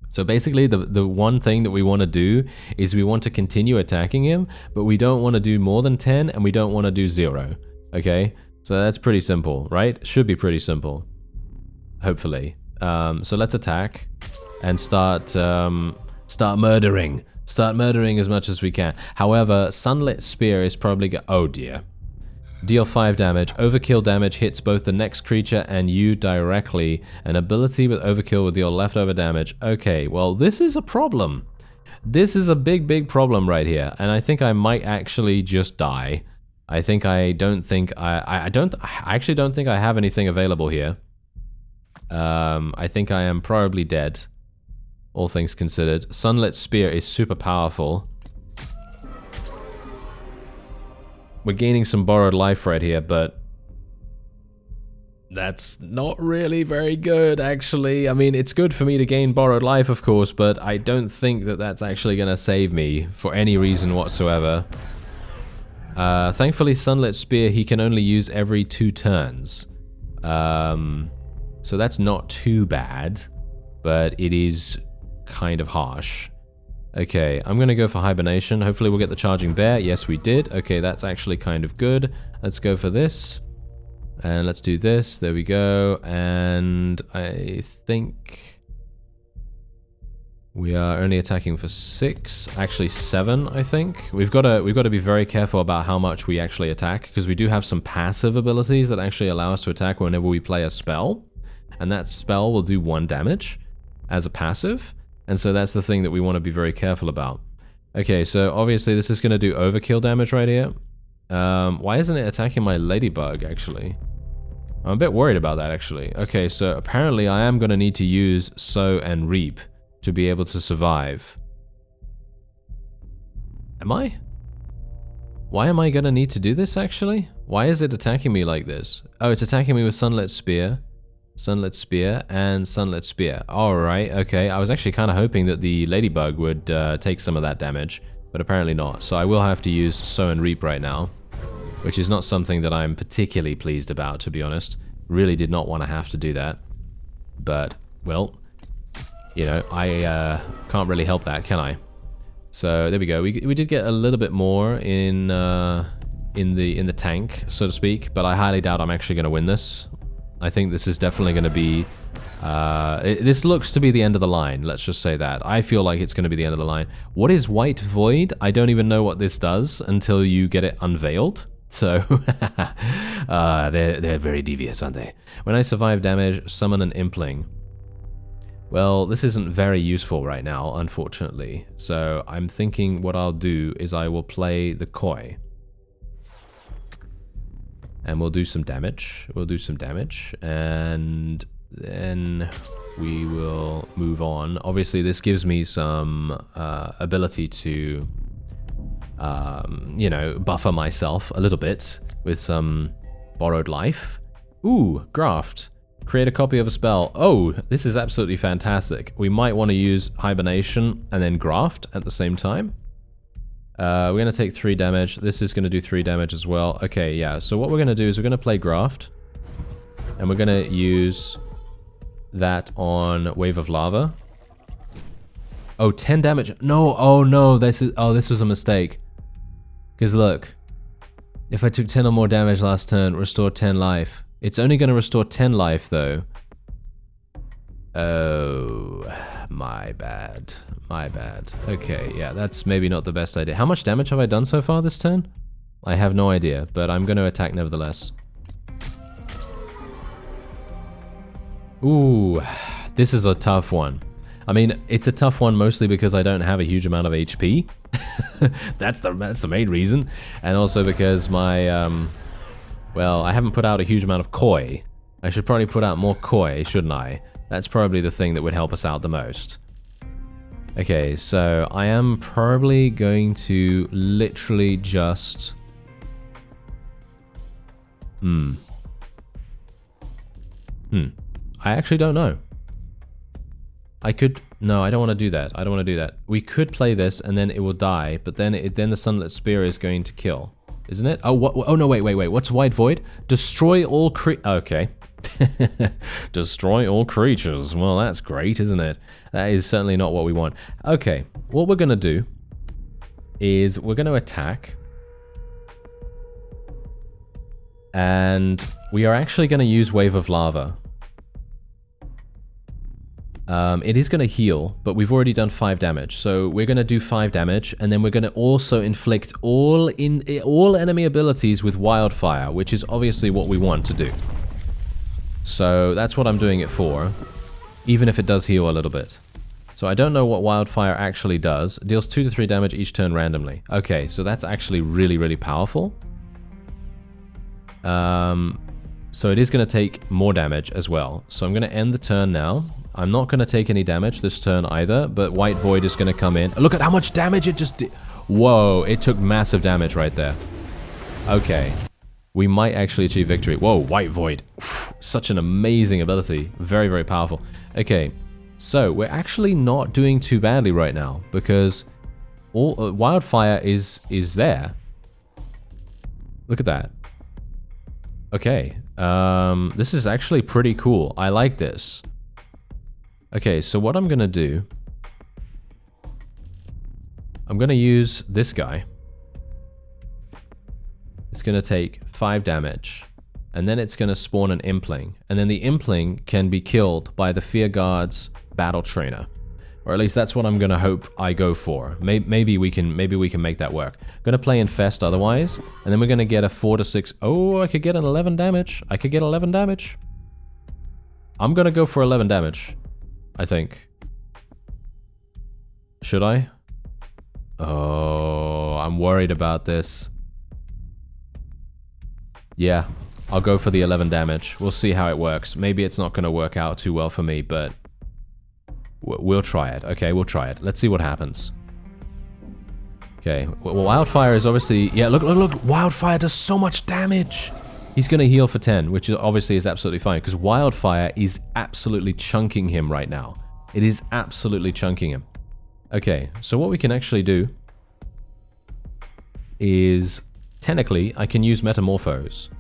So basically the one thing that we want to do is we want to continue attacking him, but we don't want to do more than 10 and we don't want to do 0. Okay, So that's pretty simple, right? Should be pretty simple. Hopefully. So let's attack and start murdering. Start murdering as much as we can. However, Sunlit Spear is probably oh dear. Deal 5 damage. Overkill damage hits both the next creature and you directly. An ability with overkill will deal leftover damage. Okay, well this is a problem. This is a big problem right here. And I think I might actually just die. I actually don't think I have anything available here. I think I am probably dead. All things considered. Sunlit Spear is super powerful. We're gaining some borrowed life right here, but that's not really very good, actually. I mean, it's good for me to gain borrowed life, of course, but I don't think that that's actually going to save me for any reason whatsoever. Thankfully, Sunlit Spear, he can only use every 2 turns. So that's not too bad, but it is kind of harsh. Okay, I'm going to go for Hibernation. Hopefully we'll get the Charging Bear. Yes, we did. Okay, that's actually kind of good. Let's go for this. And let's do this. There we go. And I think we are only attacking for 6. Actually 7, I think. We've got to be very careful about how much we actually attack, because we do have some passive abilities that actually allow us to attack whenever we play a spell. And that spell will do 1 damage as a passive. And so that's the thing that we want to be very careful about. Okay, so obviously this is going to do overkill damage right here. Why isn't it attacking my ladybug, actually? I'm a bit worried about that, actually. Okay, so apparently I am going to need to use Sow and Reap to be able to survive. Am I? Why am I going to need to do this, actually? Why is it attacking me like this? Oh, it's attacking me with Sunlit Spear. Sunlit Spear and Sunlit Spear. Alright, okay. I was actually kind of hoping that the Ladybug would take some of that damage, but apparently not. So I will have to use Sow and Reap right now, which is not something that I'm particularly pleased about, to be honest. Really did not want to have to do that. But, well, you know, I can't really help that, can I? So there we go. We did get a little bit more in the tank, so to speak, but I highly doubt I'm actually going to win this. I think this is definitely going to be... this looks to be the end of the line, let's just say that. I feel like it's going to be the end of the line. What is White Void? I don't even know what this does until you get it unveiled. So, they're very devious, aren't they? When I survive damage, summon an Impling. Well, this isn't very useful right now, unfortunately. So I'm thinking what I'll do is I will play the Koi. And we'll do some damage. We'll do some damage. And then we will move on. Obviously, this gives me some ability to, you know, buffer myself a little bit with some borrowed life. Ooh, Graft. Create a copy of a spell. Oh, this is absolutely fantastic. We might want to use Hibernation and then Graft at the same time. We're going to take 3 damage. This is going to do 3 damage as well. Okay, yeah. So what we're going to do is we're going to play Graft. And we're going to use that on Wave of Lava. Oh, 10 damage. No, oh no. This was a mistake. Because look. If I took 10 or more damage last turn, restore 10 life. It's only going to restore 10 life, though. Oh, my bad. My bad. Okay, yeah, that's maybe not the best idea. How much damage have I done so far this turn? I have no idea, but I'm going to attack nevertheless. Ooh, this is a tough one. I mean, it's a tough one mostly because I don't have a huge amount of HP. That's the main reason. And also because my, well, I haven't put out a huge amount of Koi. I should probably put out more Koi, shouldn't I? That's probably the thing that would help us out the most. Okay, so I am probably going to literally just... I actually don't know. I could... No, I don't want to do that. I don't want to do that. We could play this and then it will die, but then the Sunlit Spear is going to kill. Isn't it? Oh, what? Oh no, wait. What's White Void? Destroy all okay. Destroy all creatures. Well, that's great, isn't it? That is certainly not what we want. Okay, what we're going to do is we're going to attack. And we are actually going to use Wave of Lava. It is going to heal, but we've already done 5 damage. So we're going to do 5 damage, and then we're going to also inflict all enemy abilities with Wildfire, which is obviously what we want to do. So that's what I'm doing it for, even if it does heal a little bit. So I don't know what Wildfire actually does. It deals 2 to 3 damage each turn randomly. Okay, so that's actually really, really powerful. So it is going to take more damage as well. So I'm going to end the turn now. I'm not going to take any damage this turn either, but White Void is going to come in. Look at how much damage it just did. Whoa, it took massive damage right there. Okay. We might actually achieve victory. Whoa, White Void. Such an amazing ability. Very, very powerful. Okay, so we're actually not doing too badly right now because Wildfire is there. Look at that. Okay, this is actually pretty cool. I like this. Okay, so what I'm going to do, I'm going to use this guy. It's going to take 5 damage, and then it's going to spawn an Impling, and then the Impling can be killed by the Fear Guard's Battle Trainer, or at least that's what I'm going to hope I go for. Maybe we can make that work. I'm going to play Infest otherwise, and then we're going to get a 4 to 6. Oh, I could get an 11 damage. I could get 11 damage. I'm going to go for 11 damage, I think. Should I? Oh, I'm worried about this. Yeah, I'll go for the 11 damage. We'll see how it works. Maybe it's not going to work out too well for me, but we'll try it. Okay, we'll try it. Let's see what happens. Okay, well, Wildfire is obviously... Yeah, look. Wildfire does so much damage. He's going to heal for 10, which obviously is absolutely fine, because Wildfire is absolutely chunking him right now. It is absolutely chunking him. Okay, so what we can actually do is... Technically, I can use Metamorphose.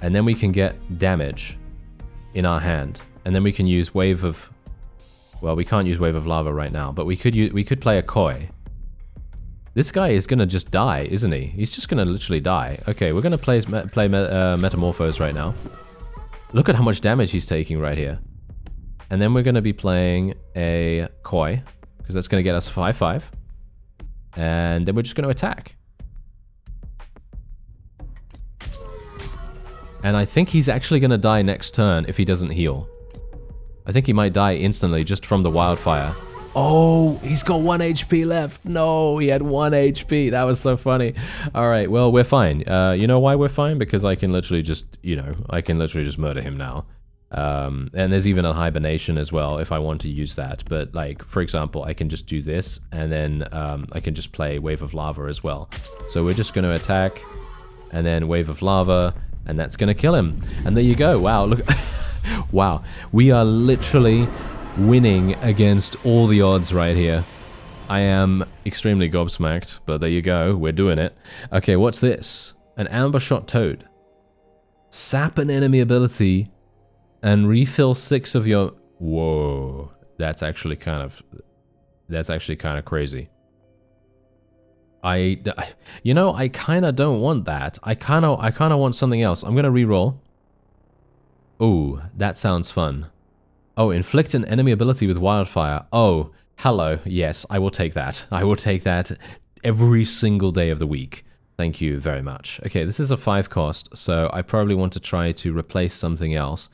And then we can get damage in our hand. And then we can use Wave of... Well, we can't use Wave of Lava right now, but we could play a Koi. This guy is going to just die, isn't he? He's just going to literally die. Okay, we're going to play Metamorphose right now. Look at how much damage he's taking right here. And then we're going to be playing a Koi, because that's going to get us 5/5. And then we're just going to attack. And I think he's actually going to die next turn if he doesn't heal. I think he might die instantly just from the Wildfire. Oh, he's got 1 HP left. No, he had 1 HP. That was so funny. All right, well, we're fine. You know why we're fine? Because I can literally just, I can literally just murder him now. And there's even a hibernation as well if I want to use that. But like, for example, I can just do this and then I can just play Wave of Lava as well. So we're just going to attack and then Wave of Lava. And that's going to kill him. And there you go. Wow, look. Wow. We are literally winning against all the odds right here. I am extremely gobsmacked, but there you go. We're doing it. Okay, what's this? An Amber Shot Toad. Sap an enemy ability and refill 6 of your... Whoa. That's actually kind of crazy. I kind of don't want that. I kind of want something else. I'm going to reroll. Ooh, that sounds fun. Oh, inflict an enemy ability with Wildfire. Oh, hello. Yes, I will take that. I will take that every single day of the week. Thank you very much. Okay, this is a 5 cost, so I probably want to try to replace something else.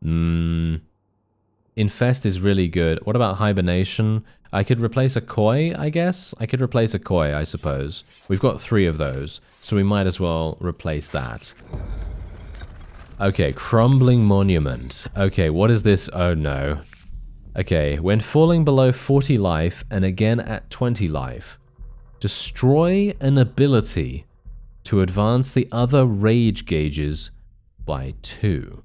Infest is really good. What about Hibernation? I could replace a Koi, I guess? I could replace a Koi, I suppose. We've got 3 of those, so we might as well replace that. Okay, Crumbling Monument. Okay, what is this? Oh no. Okay, when falling below 40 life and again at 20 life, destroy an ability to advance the other rage gauges by 2.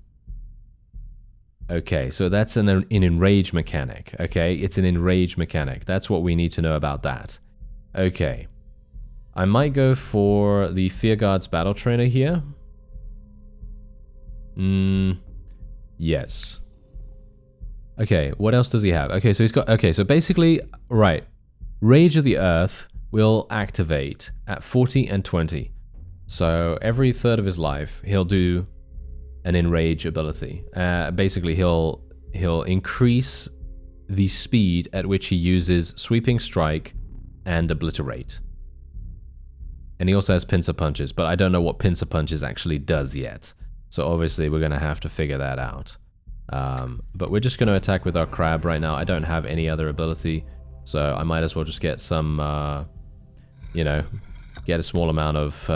Okay, so that's an enrage mechanic, okay? It's an enrage mechanic. That's what we need to know about that. Okay. I might go for the Fear Guard's Battle Trainer here. Yes. Okay, what else does he have? Okay, so he's got... Okay, so basically, right. Rage of the Earth will activate at 40 and 20. So every third of his life, he'll do an enrage ability. Basically, he'll increase the speed at which he uses sweeping strike and obliterate. And he also has pincer punches, but I don't know what pincer punches actually does yet. So obviously we're going to have to figure that out. But we're just going to attack with our crab right now. I don't have any other ability, so I might as well just get some, you know, get a small amount of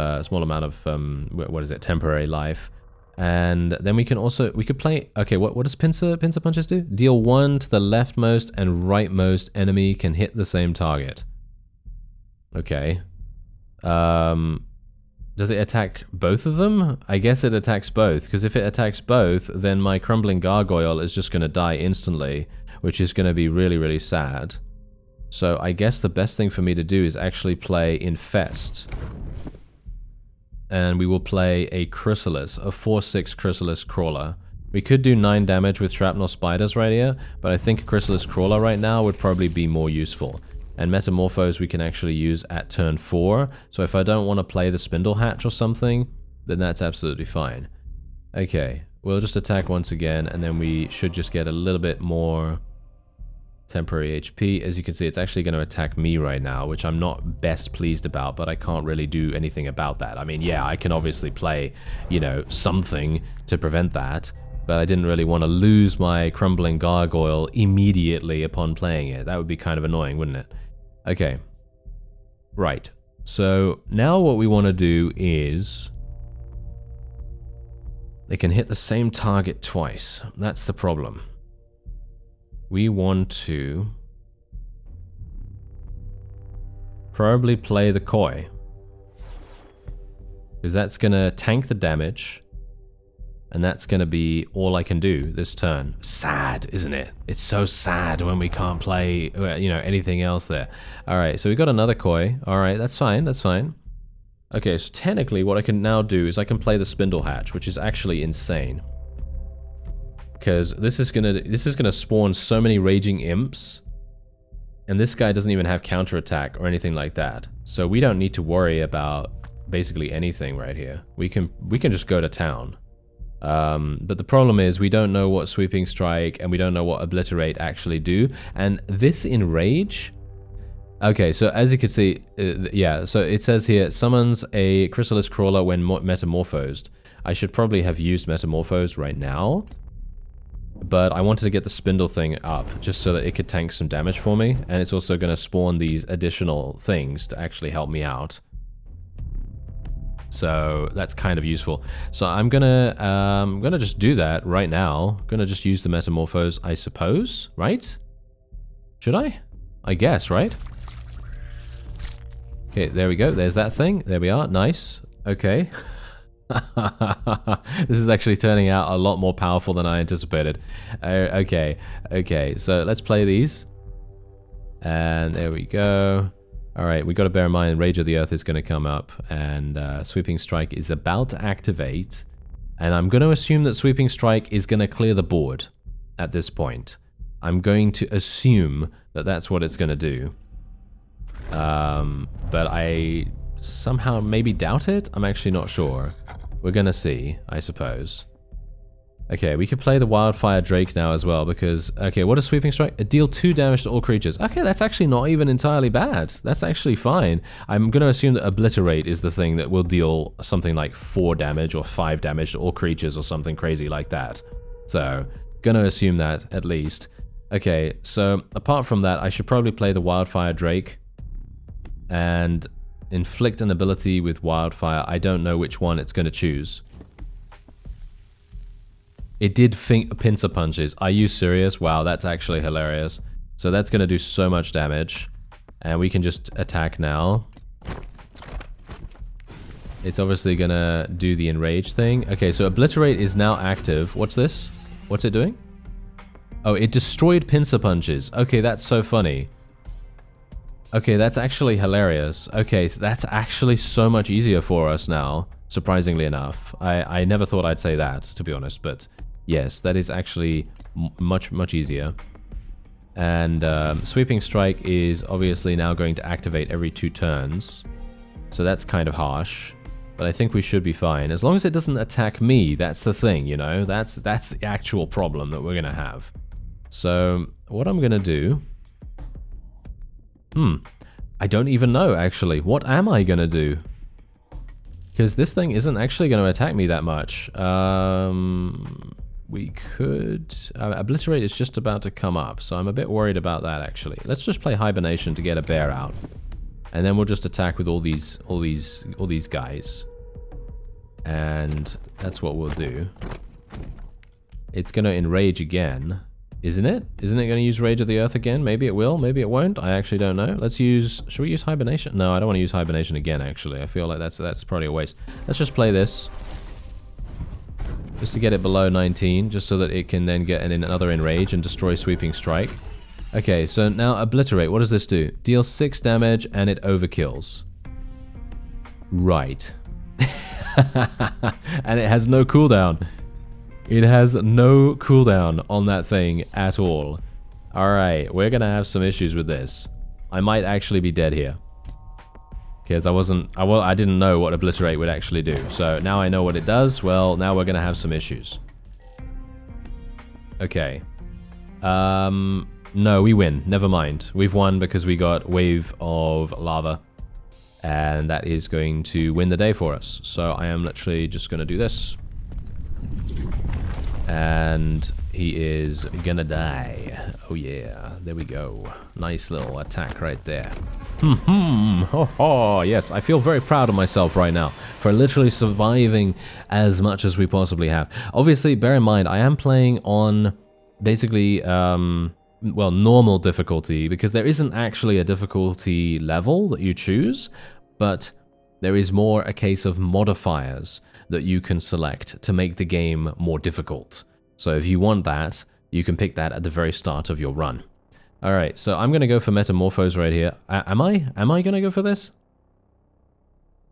what is it, temporary life. And then we could play, okay, what does pincer punches do? Deal 1 to the leftmost and rightmost enemy can hit the same target. Okay. Does it attack both of them? I guess it attacks both, because if it attacks both, then my crumbling gargoyle is just going to die instantly, which is going to be really, really sad. So I guess the best thing for me to do is actually play Infest. And we will play a Chrysalis, a 4/6 Chrysalis Crawler. We could do 9 damage with Shrapnel Spiders right here, but I think Chrysalis Crawler right now would probably be more useful. And Metamorphose we can actually use at turn 4, so if I don't want to play the Spindle Hatch or something, then that's absolutely fine. Okay, we'll just attack once again, and then we should just get a little bit more temporary HP. As you can see, it's actually going to attack me right now, which I'm not best pleased about, but I can't really do anything about that. I mean, yeah, I can obviously play, you know, something to prevent that, but I didn't really want to lose my Crumbling Gargoyle immediately upon playing it. That would be kind of annoying, wouldn't it? Okay. Right. So now what we want to do is they can hit the same target twice. That's the problem. We want to probably play the Koi, because that's going to tank the damage, and that's going to be all I can do this turn. Sad, isn't it? It's so sad when we can't play, you know, anything else there. All right, so we got another Koi. All right, that's fine, that's fine. Okay, so technically what I can now do is I can play the Spindle Hatch, which is actually insane. Because this is gonna spawn so many Raging Imps, and this guy doesn't even have counterattack or anything like that. So we don't need to worry about basically anything right here. We can just go to town. But the problem is we don't know what Sweeping Strike and we don't know what Obliterate actually do. And this Enrage... Okay, so as you can see, yeah, so it says here, summons a Chrysalis Crawler when metamorphosed. I should probably have used Metamorphose right now, but I wanted to get the Spindle thing up just so that it could tank some damage for me, and it's also going to spawn these additional things to actually help me out. So that's kind of useful. So I'm gonna just do that right now. I'm gonna just use the Metamorphose, I suppose, right? Should I? I guess, right? Okay, there we go. There's that thing. There we are. Nice. Okay. This is actually turning out a lot more powerful than I anticipated. Okay. So let's play these. And there we go. All right, we got to bear in mind Rage of the Earth is going to come up, and Sweeping Strike is about to activate. And I'm going to assume that Sweeping Strike is going to clear the board at this point. I'm going to assume that that's what it's going to do. But I somehow maybe doubt it. I'm actually not sure. We're going to see, I suppose. Okay, we could play the Wildfire Drake now as well, because, okay, what is Sweeping Strike? Deal 2 damage to all creatures. Okay, that's actually not even entirely bad. That's actually fine. I'm going to assume that Obliterate is the thing that will deal something like 4 damage or 5 damage to all creatures or something crazy like that. So, going to assume that, at least. Okay, so, apart from that, I should probably play the Wildfire Drake and inflict an ability with Wildfire. I don't know which one it's going to choose. It did pincer punches. Are you serious? Wow, that's actually hilarious. So that's going to do so much damage. And we can just attack now. It's obviously going to do the Enrage thing. Okay, so Obliterate is now active. What's this? What's it doing? Oh, it destroyed pincer punches. Okay, that's so funny. Okay, that's actually hilarious. Okay, that's actually so much easier for us now, surprisingly enough. I never thought I'd say that, to be honest, but yes, that is actually much easier. And Sweeping Strike is obviously now going to activate every 2 turns, so that's kind of harsh. But I think we should be fine. As long as it doesn't attack me, that's the thing, you know? That's the actual problem that we're gonna have. So, what I'm gonna do... I don't even know, actually. What am I gonna do? Because this thing isn't actually gonna attack me that much. We could... Obliterate is just about to come up, so I'm a bit worried about that, actually. Let's just play Hibernation to get a bear out. And then we'll just attack with all these guys. And that's what we'll do. It's gonna enrage again, isn't it? Isn't it gonna use Rage of the Earth again? Maybe it will, maybe it won't. I actually don't know. Let's use... Should we use Hibernation? No, I don't want to use Hibernation again, actually. I feel like that's probably a waste. Let's just play this. Just to get it below 19, just so that it can then get another enrage and destroy Sweeping Strike. Okay, so now Obliterate, what does this do? Deals 6 damage and it overkills. Right. And it has no cooldown. It has no cooldown on that thing at all. Alright, we're gonna have some issues with this. I might actually be dead here. Because I didn't know what Obliterate would actually do. So now I know what it does. Well, now we're gonna have some issues. Okay. No, we win. Never mind. We've won because we got Wave of Lava. And that is going to win the day for us. So I am literally just going to do this. And he is going to die. Oh yeah, there we go. Nice little attack right there. Oh, yes, I feel very proud of myself right now for literally surviving as much as we possibly have. Obviously, bear in mind, I am playing on basically... well, normal difficulty, because there isn't actually a difficulty level that you choose, but there is more a case of modifiers that you can select to make the game more difficult. So if you want that, you can pick that at the very start of your run. Alright, so I'm going to go for Metamorphose right here. Am I going to go for this?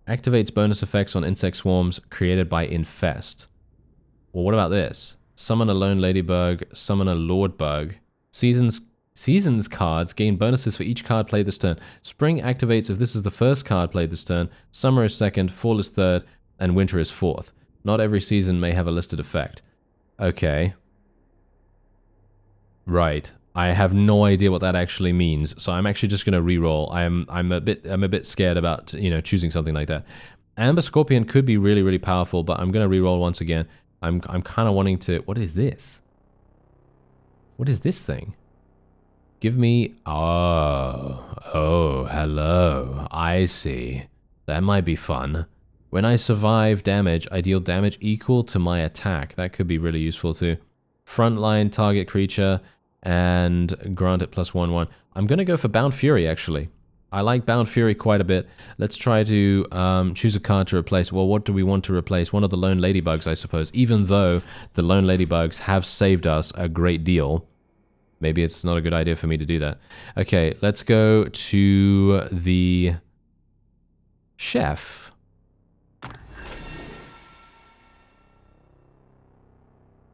Activates bonus effects on insect swarms created by Infest. Well, what about this? Summon a Lone Ladybug, summon a Lord Bug. Seasons cards gain bonuses for each card played this turn. Spring activates if this is the first card played this turn. Summer is second, fall is third, and winter is fourth. Not every season may have a listed effect. Okay. Right. I have no idea what that actually means, so I'm actually just going to re-roll. I'm a bit scared about, you know, choosing something like that. Amber Scorpion could be really, really powerful, but I'm going to re-roll once again. I'm kind of wanting to... What is this? What is this thing? Give me... Oh, hello. I see. That might be fun. When I survive damage, I deal damage equal to my attack. That could be really useful too. Frontline target creature and grant it +1/1. I'm going to go for Bound Fury, actually. I like Bound Fury quite a bit. Let's try to choose a card to replace. Well, what do we want to replace? One of the Lone Ladybugs, I suppose. Even though the Lone Ladybugs have saved us a great deal. Maybe it's not a good idea for me to do that. Okay, let's go to the chef.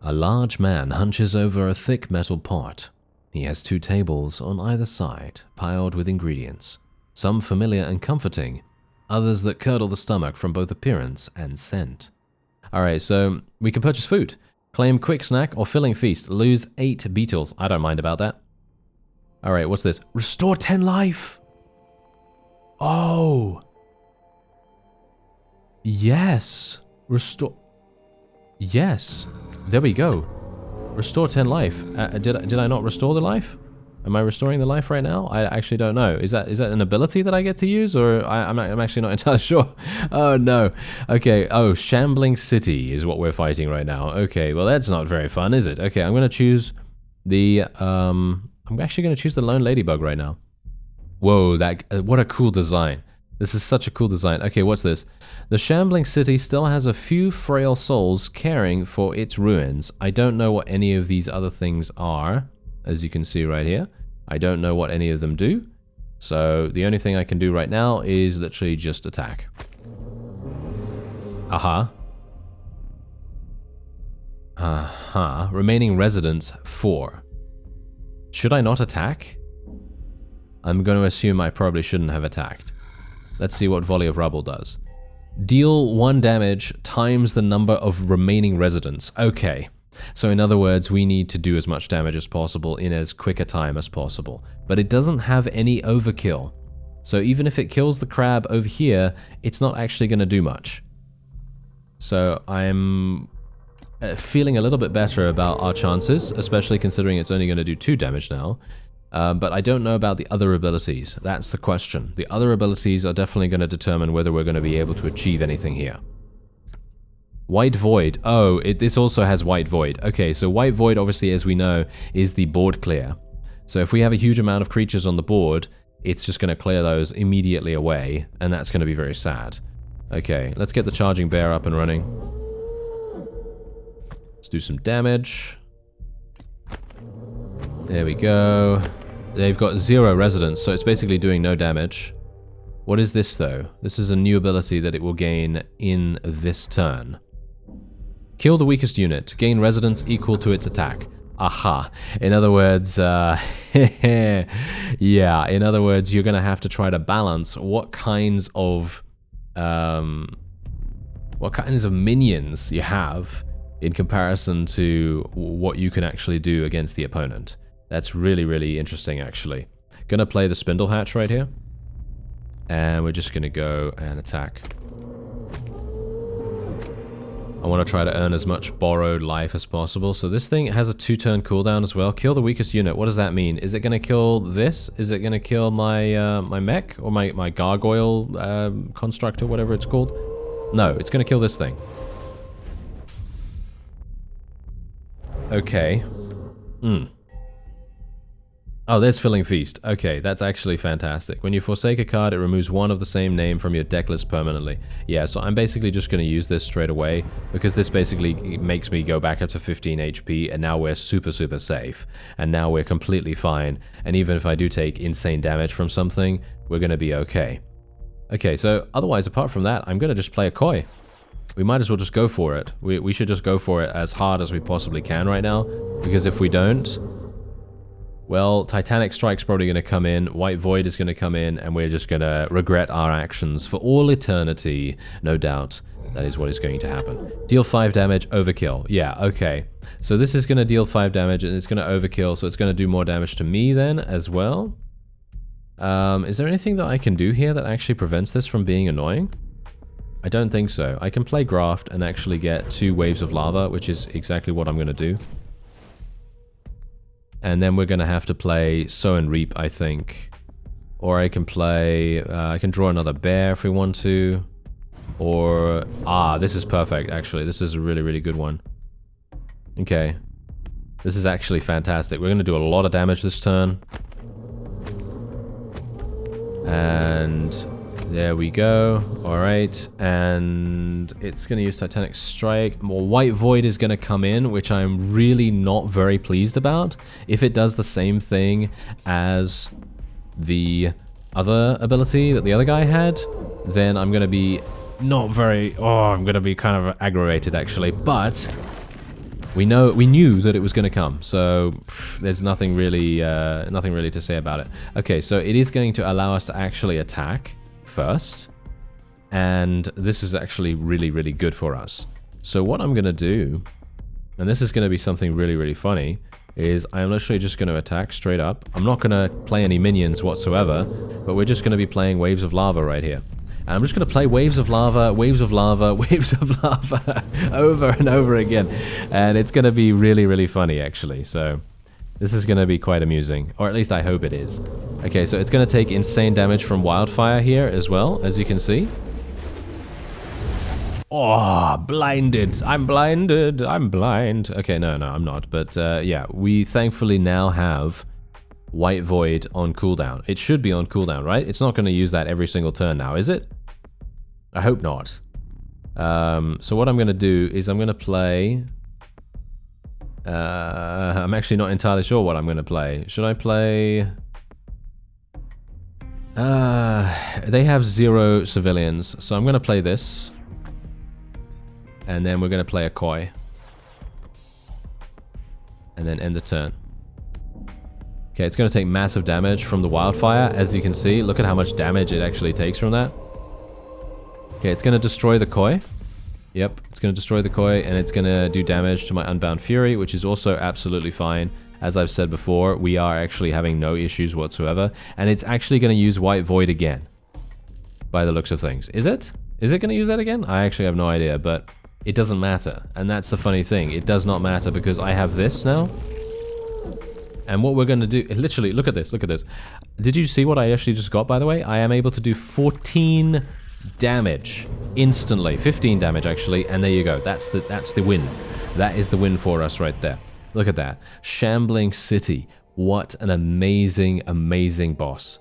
A large man hunches over a thick metal pot. He has 2 tables on either side, piled with ingredients. Some familiar and comforting, others that curdle the stomach from both appearance and scent. Alright, so we can purchase food. Claim quick snack or filling feast. Lose 8 beetles. I don't mind about that. Alright, what's this? Restore 10 life! Oh! Yes! Restore... Yes! There we go. Restore 10 life. Did I not restore the life? Am I restoring the life right now? I actually don't know. Is that an ability that I get to use, or I'm actually not entirely sure. Oh no. Okay. Oh, Shambling City is what we're fighting right now. Okay. Well, that's not very fun, is it? Okay. I'm gonna choose the I'm actually gonna choose the Lone Ladybug right now. Whoa. What a cool design. This is such a cool design. Okay, what's this? The Shambling City still has a few frail souls caring for its ruins. I don't know what any of these other things are, as you can see right here. I don't know what any of them do. So the only thing I can do right now is literally just attack. Aha. Aha. Remaining residents 4. Should I not attack? I'm going to assume I probably shouldn't have attacked. Let's see what Volley of Rubble does. Deal 1 damage times the number of remaining residents. Okay. So in other words, we need to do as much damage as possible in as quick a time as possible. But it doesn't have any overkill. So even if it kills the crab over here, it's not actually going to do much. So I'm feeling a little bit better about our chances, especially considering it's only going to do 2 damage now. But I don't know about the other abilities. That's the question. The other abilities are definitely going to determine whether we're going to be able to achieve anything here. White Void. Oh, this also has White Void. Okay, so White Void, obviously, as we know, is the board clear. So if we have a huge amount of creatures on the board, it's just going to clear those immediately away, and that's going to be very sad. Okay, let's get the Charging Bear up and running. Let's do some damage. There we go. They've got 0 residents, so it's basically doing no damage. What is this, though? This is a new ability that it will gain in this turn. Kill the weakest unit. Gain residents equal to its attack. Aha. In other words, yeah, in other words, you're going to have to try to balance what kinds of minions you have in comparison to what you can actually do against the opponent. That's really, really interesting, actually. Gonna play the Spindle Hatch right here. And we're just gonna go and attack. I want to try to earn as much borrowed life as possible. So this thing has a 2-turn cooldown as well. Kill the weakest unit. What does that mean? Is it going to kill this? Is it going to kill my my mech? Or my gargoyle constructor, whatever it's called? No, it's going to kill this thing. Okay. Oh, there's Filling Feast. Okay, that's actually fantastic. When you forsake a card, it removes 1 of the same name from your deck list permanently. Yeah, so I'm basically just going to use this straight away, because this basically makes me go back up to 15 HP, and now we're super, super safe. And now we're completely fine. And even if I do take insane damage from something, we're going to be okay. Okay, so otherwise, apart from that, I'm going to just play a Koi. We might as well just go for it. We should just go for it as hard as we possibly can right now, because if we don't, well, Titanic Strike's probably going to come in, White Void is going to come in, and we're just going to regret our actions for all eternity. No doubt that is what is going to happen. Deal 5 damage, overkill. Yeah, okay. So this is going to deal 5 damage, and it's going to overkill, so it's going to do more damage to me then as well. Is there anything that I can do here that actually prevents this from being annoying? I don't think so. I can play Graft and actually get 2 waves of lava, which is exactly what I'm going to do. And then we're going to have to play Sow and Reap, I think. Or I can play... I can draw another bear if we want to. Or... this is perfect, actually. This is a really, really good one. Okay. This is actually fantastic. We're going to do a lot of damage this turn. And... there we go. Alright. And it's going to use Titanic Strike. More White Void is going to come in, which I'm really not very pleased about. If it does the same thing as the other ability that the other guy had, then I'm going to be not very... I'm going to be kind of aggravated, actually. But we knew that it was going to come, so there's nothing really to say about it. Okay, so it is going to allow us to actually attack first, and this is actually really, really good for us. So what I'm going to do, and this is going to be something really, really funny, is I'm literally just going to attack straight up. I'm not going to play any minions whatsoever, but we're just going to be playing Waves of Lava right here. And I'm just going to play Waves of Lava, Waves of Lava, Waves of Lava over and over again. And it's going to be really, really funny, actually. So this is going to be quite amusing, or at least I hope it is. Okay, so it's going to take insane damage from Wildfire here as well, as you can see. Oh, blinded. I'm blinded. I'm blind. Okay, no, I'm not. But yeah, we thankfully now have White Void on cooldown. It should be on cooldown, right? It's not going to use that every single turn now, is it? I hope not. So what I'm going to do is I'm going to play... I'm actually not entirely sure what I'm going to play. Should I play... they have 0 civilians, so I'm going to play this. And then we're going to play a Koi. And then end the turn. Okay, it's going to take massive damage from the Wildfire, as you can see. Look at how much damage it actually takes from that. Okay, it's going to destroy the koi. Yep, it's going to destroy the koi, and it's going to do damage to my Unbound Fury, which is also absolutely fine. As I've said before, we are actually having no issues whatsoever, and it's actually going to use White Void again, by the looks of things. Is it? Is it going to use that again? I actually have no idea, but it doesn't matter. And that's the funny thing. It does not matter because I have this now. And what we're going to do... Literally, look at this. Look at this. Did you see what I actually just got, by the way? I am able to do 14 damage instantly. 15 damage, actually. And there you go. That's the win. That is the win for us right there. Look at that. Shambling City. What an amazing, amazing boss.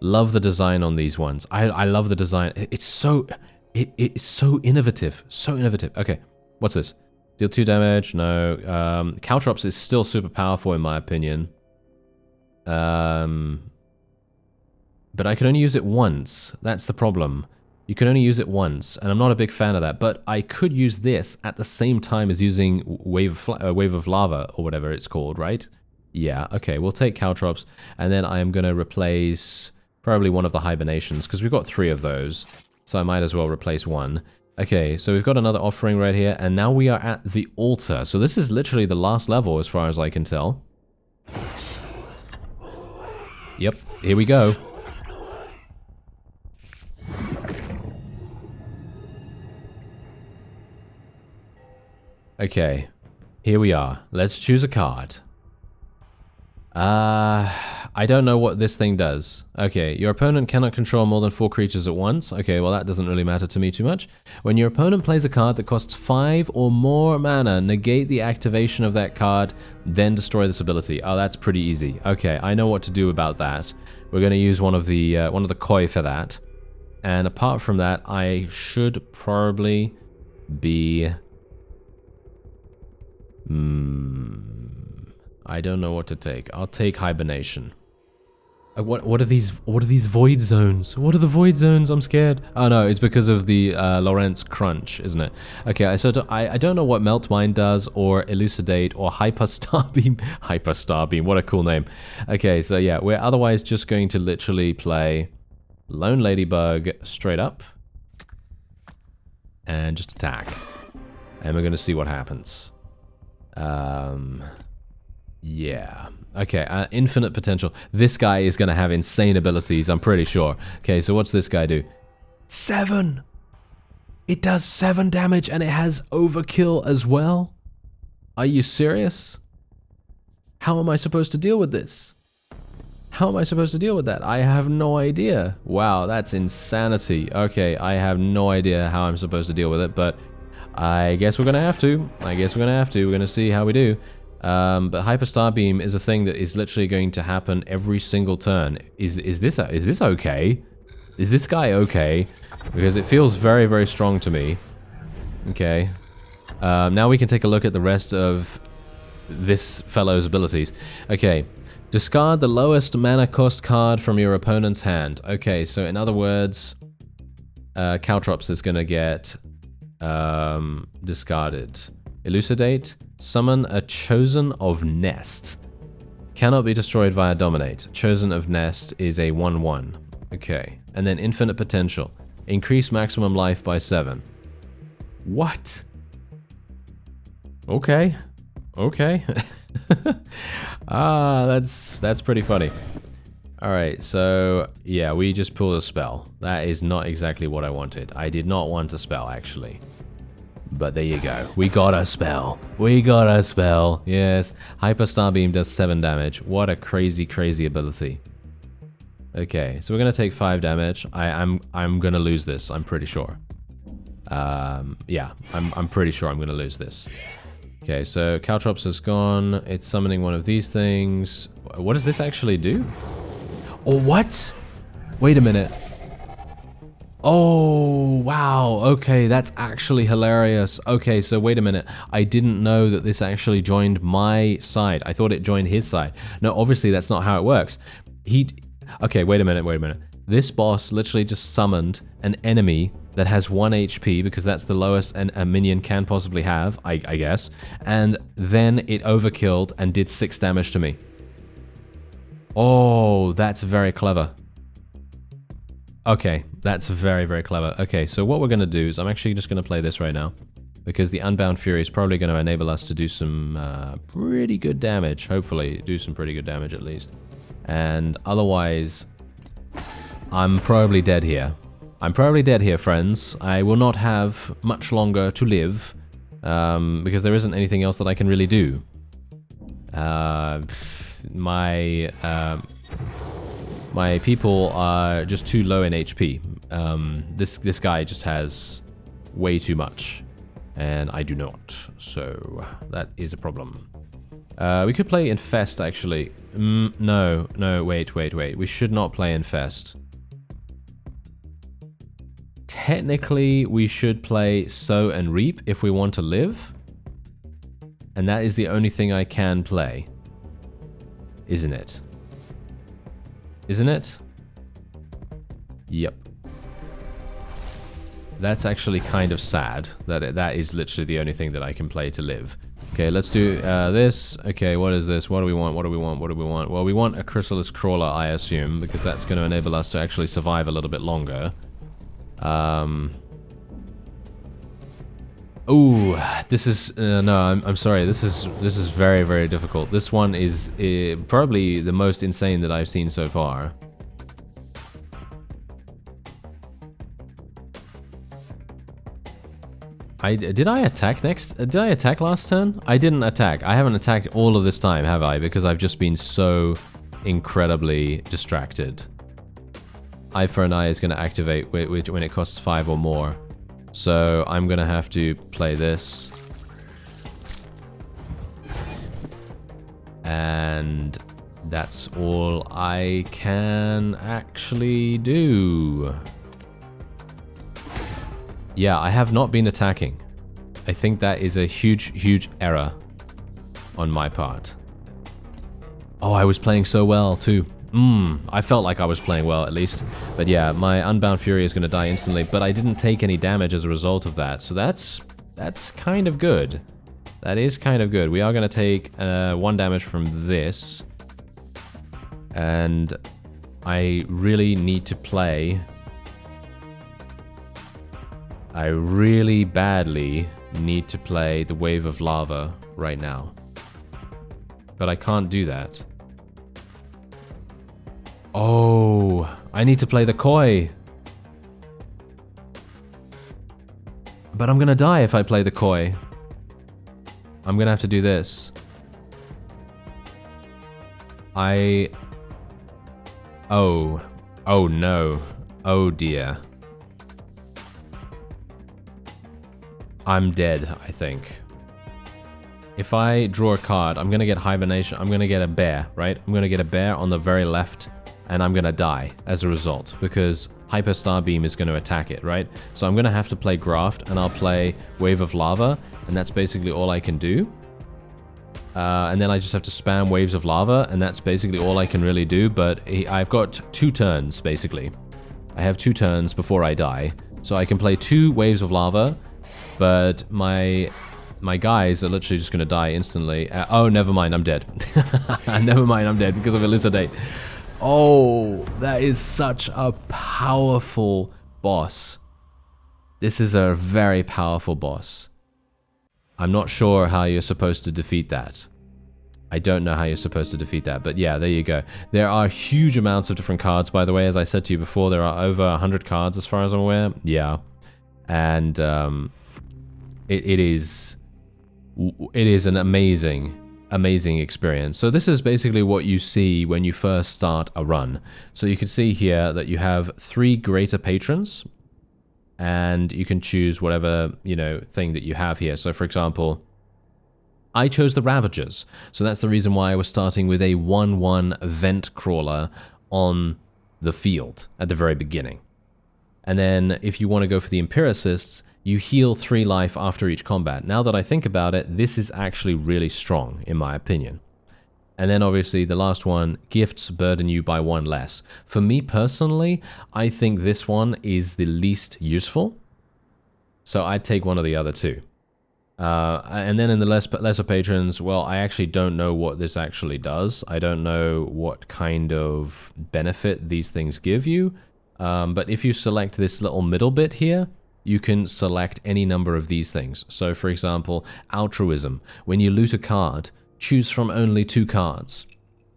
Love the design on these ones. I love the design. It's so innovative. So innovative. Okay, what's this? Deal 2 damage. No. Caltrops is still super powerful in my opinion. But I can only use it once. That's the problem. You can only use it once, and I'm not a big fan of that. But I could use this at the same time as using Wave of Lava, or whatever it's called, right? Yeah, okay, we'll take Caltrops, and then I am going to replace probably one of the Hibernations, because we've got 3 of those, so I might as well replace one. Okay, so we've got another offering right here, and now we are at the altar. So this is literally the last level, as far as I can tell. Yep, here we go. Okay, here we are. Let's choose a card. I don't know what this thing does. Okay, your opponent cannot control more than 4 creatures at once. Okay, well that doesn't really matter to me too much. When your opponent plays a card that costs 5 or more mana, negate the activation of that card, then destroy this ability. Oh, that's pretty easy. Okay, I know what to do about that. We're going to use one of the koi for that. And apart from that, I should probably be... I don't know what to take. I'll take Hibernation. What are these void zones? What are the void zones? I'm scared. Oh no, it's because of the Lorentz Crunch, isn't it? Okay, so I don't know what Melt Mind does, or Elucidate, or Hyper Starbeam. Hyper Starbeam, what a cool name. Okay, so yeah, we're otherwise just going to literally play Lone Ladybug straight up. And just attack. And we're going to see what happens. Yeah. Okay, infinite potential. This guy is going to have insane abilities, I'm pretty sure. Okay, so what's this guy do? 7! It does 7 damage and it has overkill as well? Are you serious? How am I supposed to deal with this? How am I supposed to deal with that? I have no idea. Wow, that's insanity. Okay, I have no idea how I'm supposed to deal with it, but I guess we're going to have to. We're going to see how we do. But Hyper Starbeam is a thing that is literally going to happen every single turn. Is this okay? Is this guy okay? Because it feels very, very strong to me. Okay. Now we can take a look at the rest of this fellow's abilities. Okay. Discard the lowest mana cost card from your opponent's hand. Okay, so in other words, Caltrops is going to get discarded. Elucidate. Summon a Chosen of Nest. Cannot be destroyed via Dominate. Chosen of Nest is a 1/1. Okay. And then Infinite Potential. Increase maximum life by 7. What? Okay. Okay. That's pretty funny. Alright, so yeah, we just pulled a spell. That is not exactly what I wanted. I did not want a spell, actually. But there you go. We got a spell. We got a spell. Yes. Hyper Starbeam does 7 damage. What a crazy, crazy ability. Okay, so we're gonna take 5 damage. I'm gonna lose this, I'm pretty sure. Yeah, I'm pretty sure I'm gonna lose this. Okay, so Caltrops is gone. It's summoning one of these things. What does this actually do? Oh, what? Wait a minute. Oh, wow. Okay, that's actually hilarious. Okay, so wait a minute. I didn't know that this actually joined my side. I thought it joined his side. No, obviously that's not how it works. Okay, wait a minute. This boss literally just summoned an enemy that has 1 HP, because that's the lowest a minion can possibly have, I guess. And then it overkilled and did 6 damage to me. Oh, that's very clever. Okay, that's very, very clever. Okay, so what we're going to do is I'm actually just going to play this right now, because the Unbound Fury is probably going to enable us to do some pretty good damage. Hopefully, do some pretty good damage at least. And otherwise, I'm probably dead here. I'm probably dead here, friends. I will not have much longer to live, because there isn't anything else that I can really do. My people are just too low in HP. This guy just has way too much, and I do not. So that is a problem. We could play Infest, actually. No, wait. We should not play Infest. Technically, we should play Sow and Reap if we want to live. And that is the only thing I can play. Isn't it? Isn't it? Yep. That's actually kind of sad that that is literally the only thing that I can play to live. Okay, let's do this. Okay, what is this? What do we want? What do we want? What do we want? Well, we want a Chrysalis Crawler, I assume, because that's going to enable us to actually survive a little bit longer. Ooh, this is no, I'm sorry. This is very, very difficult. This one is probably the most insane that I've seen so far. Did I attack next? Did I attack last turn? I didn't attack. I haven't attacked all of this time, have I? Because I've just been so incredibly distracted. Eye for an Eye is going to activate when it costs 5 or more. So I'm going to have to play this. And that's all I can actually do. Yeah, I have not been attacking. I think that is a huge, huge error on my part. Oh, I was playing so well too. I felt like I was playing well at least. But yeah, my Unbound Fury is going to die instantly, but I didn't take any damage as a result of that. So that's kind of good. That is kind of good. We are going to take 1 damage from this. And I really need to play... I really badly need to play the Wave of Lava right now. But I can't do that. Oh, I need to play the Koi. But I'm gonna die if I play the Koi. I'm gonna have to do this. Oh no. Oh dear. I'm dead, I think. If I draw a card, I'm gonna get Hibernation. I'm gonna get a bear, right? I'm gonna get a bear on the very left, and I'm gonna die as a result, because Hyper Starbeam is gonna attack it, right? So I'm gonna have to play Graft, and I'll play Wave of Lava, and that's basically all I can do. And then I just have to spam Waves of Lava, and that's basically all I can really do, but I've got 2 turns, basically. I have 2 turns before I die, so I can play 2 Waves of Lava, but my guys are literally just going to die instantly. Oh, never mind, I'm dead. Never mind, I'm dead because of Elucidate. Oh, that is such a powerful boss. This is a very powerful boss. I'm not sure how you're supposed to defeat that. I don't know how you're supposed to defeat that, but yeah, there you go. There are huge amounts of different cards, by the way. As I said to you before, there are over 100 cards as far as I'm aware. Yeah. And it is an amazing experience. So this is basically what you see when you first start a run. So you can see here that you have 3 greater patrons, and you can choose whatever, thing that you have here. So for example, I chose the Ravagers. So that's the reason why I was starting with a 1/1 Vent Crawler on the field at the very beginning. And then if you want to go for the Empiricists, you heal 3 life after each combat. Now that I think about it, this is actually really strong, in my opinion. And then obviously the last one, Gifts burden you by 1 less. For me personally, I think this one is the least useful. So I'd take one of the other 2. And then in the lesser patrons, well, I actually don't know what this actually does. I don't know what kind of benefit these things give you. But if you select this little middle bit here, you can select any number of these things. So for example, altruism. When you loot a card, choose from only 2 cards.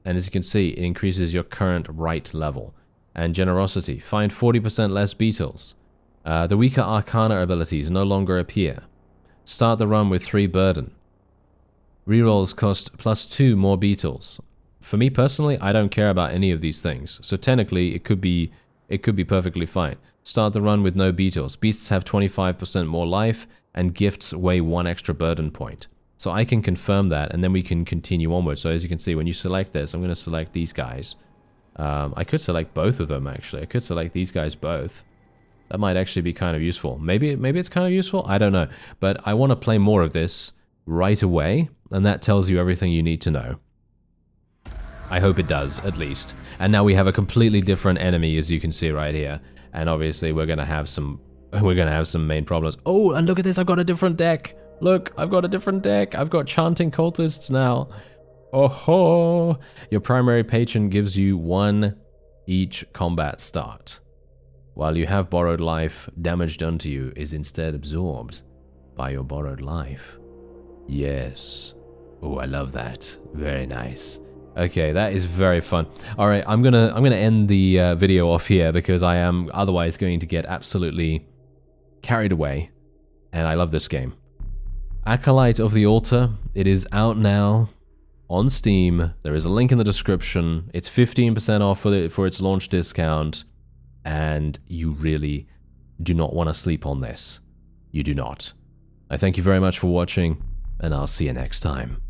And as you can see, it increases your current right level. And generosity. Find 40% less beetles. The weaker arcana abilities no longer appear. Start the run with 3 burden. Rerolls cost +2 more beetles. For me personally, I don't care about any of these things. So technically, it could be perfectly fine. Start the run with no beetles. Beasts have 25% more life, and gifts weigh 1 extra burden point. So I can confirm that, and then we can continue onward. So as you can see, when you select this, I'm going to select these guys. I could select both of them, actually. I could select these guys both. That might actually be kind of useful. Maybe it's kind of useful? I don't know. But I want to play more of this right away, and that tells you everything you need to know. I hope it does, at least. And now we have a completely different enemy, as you can see right here. And obviously we're gonna have some main problems. Oh, and look at this, I've got a different deck. Look, I've got a different deck. I've got chanting cultists now. Oh ho! Your primary patron gives you 1 each combat start. While you have borrowed life, damage done to you is instead absorbed by your borrowed life. Yes. Oh, I love that. Very nice. Okay, that is very fun. All right, I'm gonna end the video off here because I am otherwise going to get absolutely carried away, and I love this game. Acolyte of the Altar. It is out now on Steam. There is a link in the description. It's 15% off for its launch discount, and you really do not want to sleep on this. You do not. I thank you very much for watching, and I'll see you next time.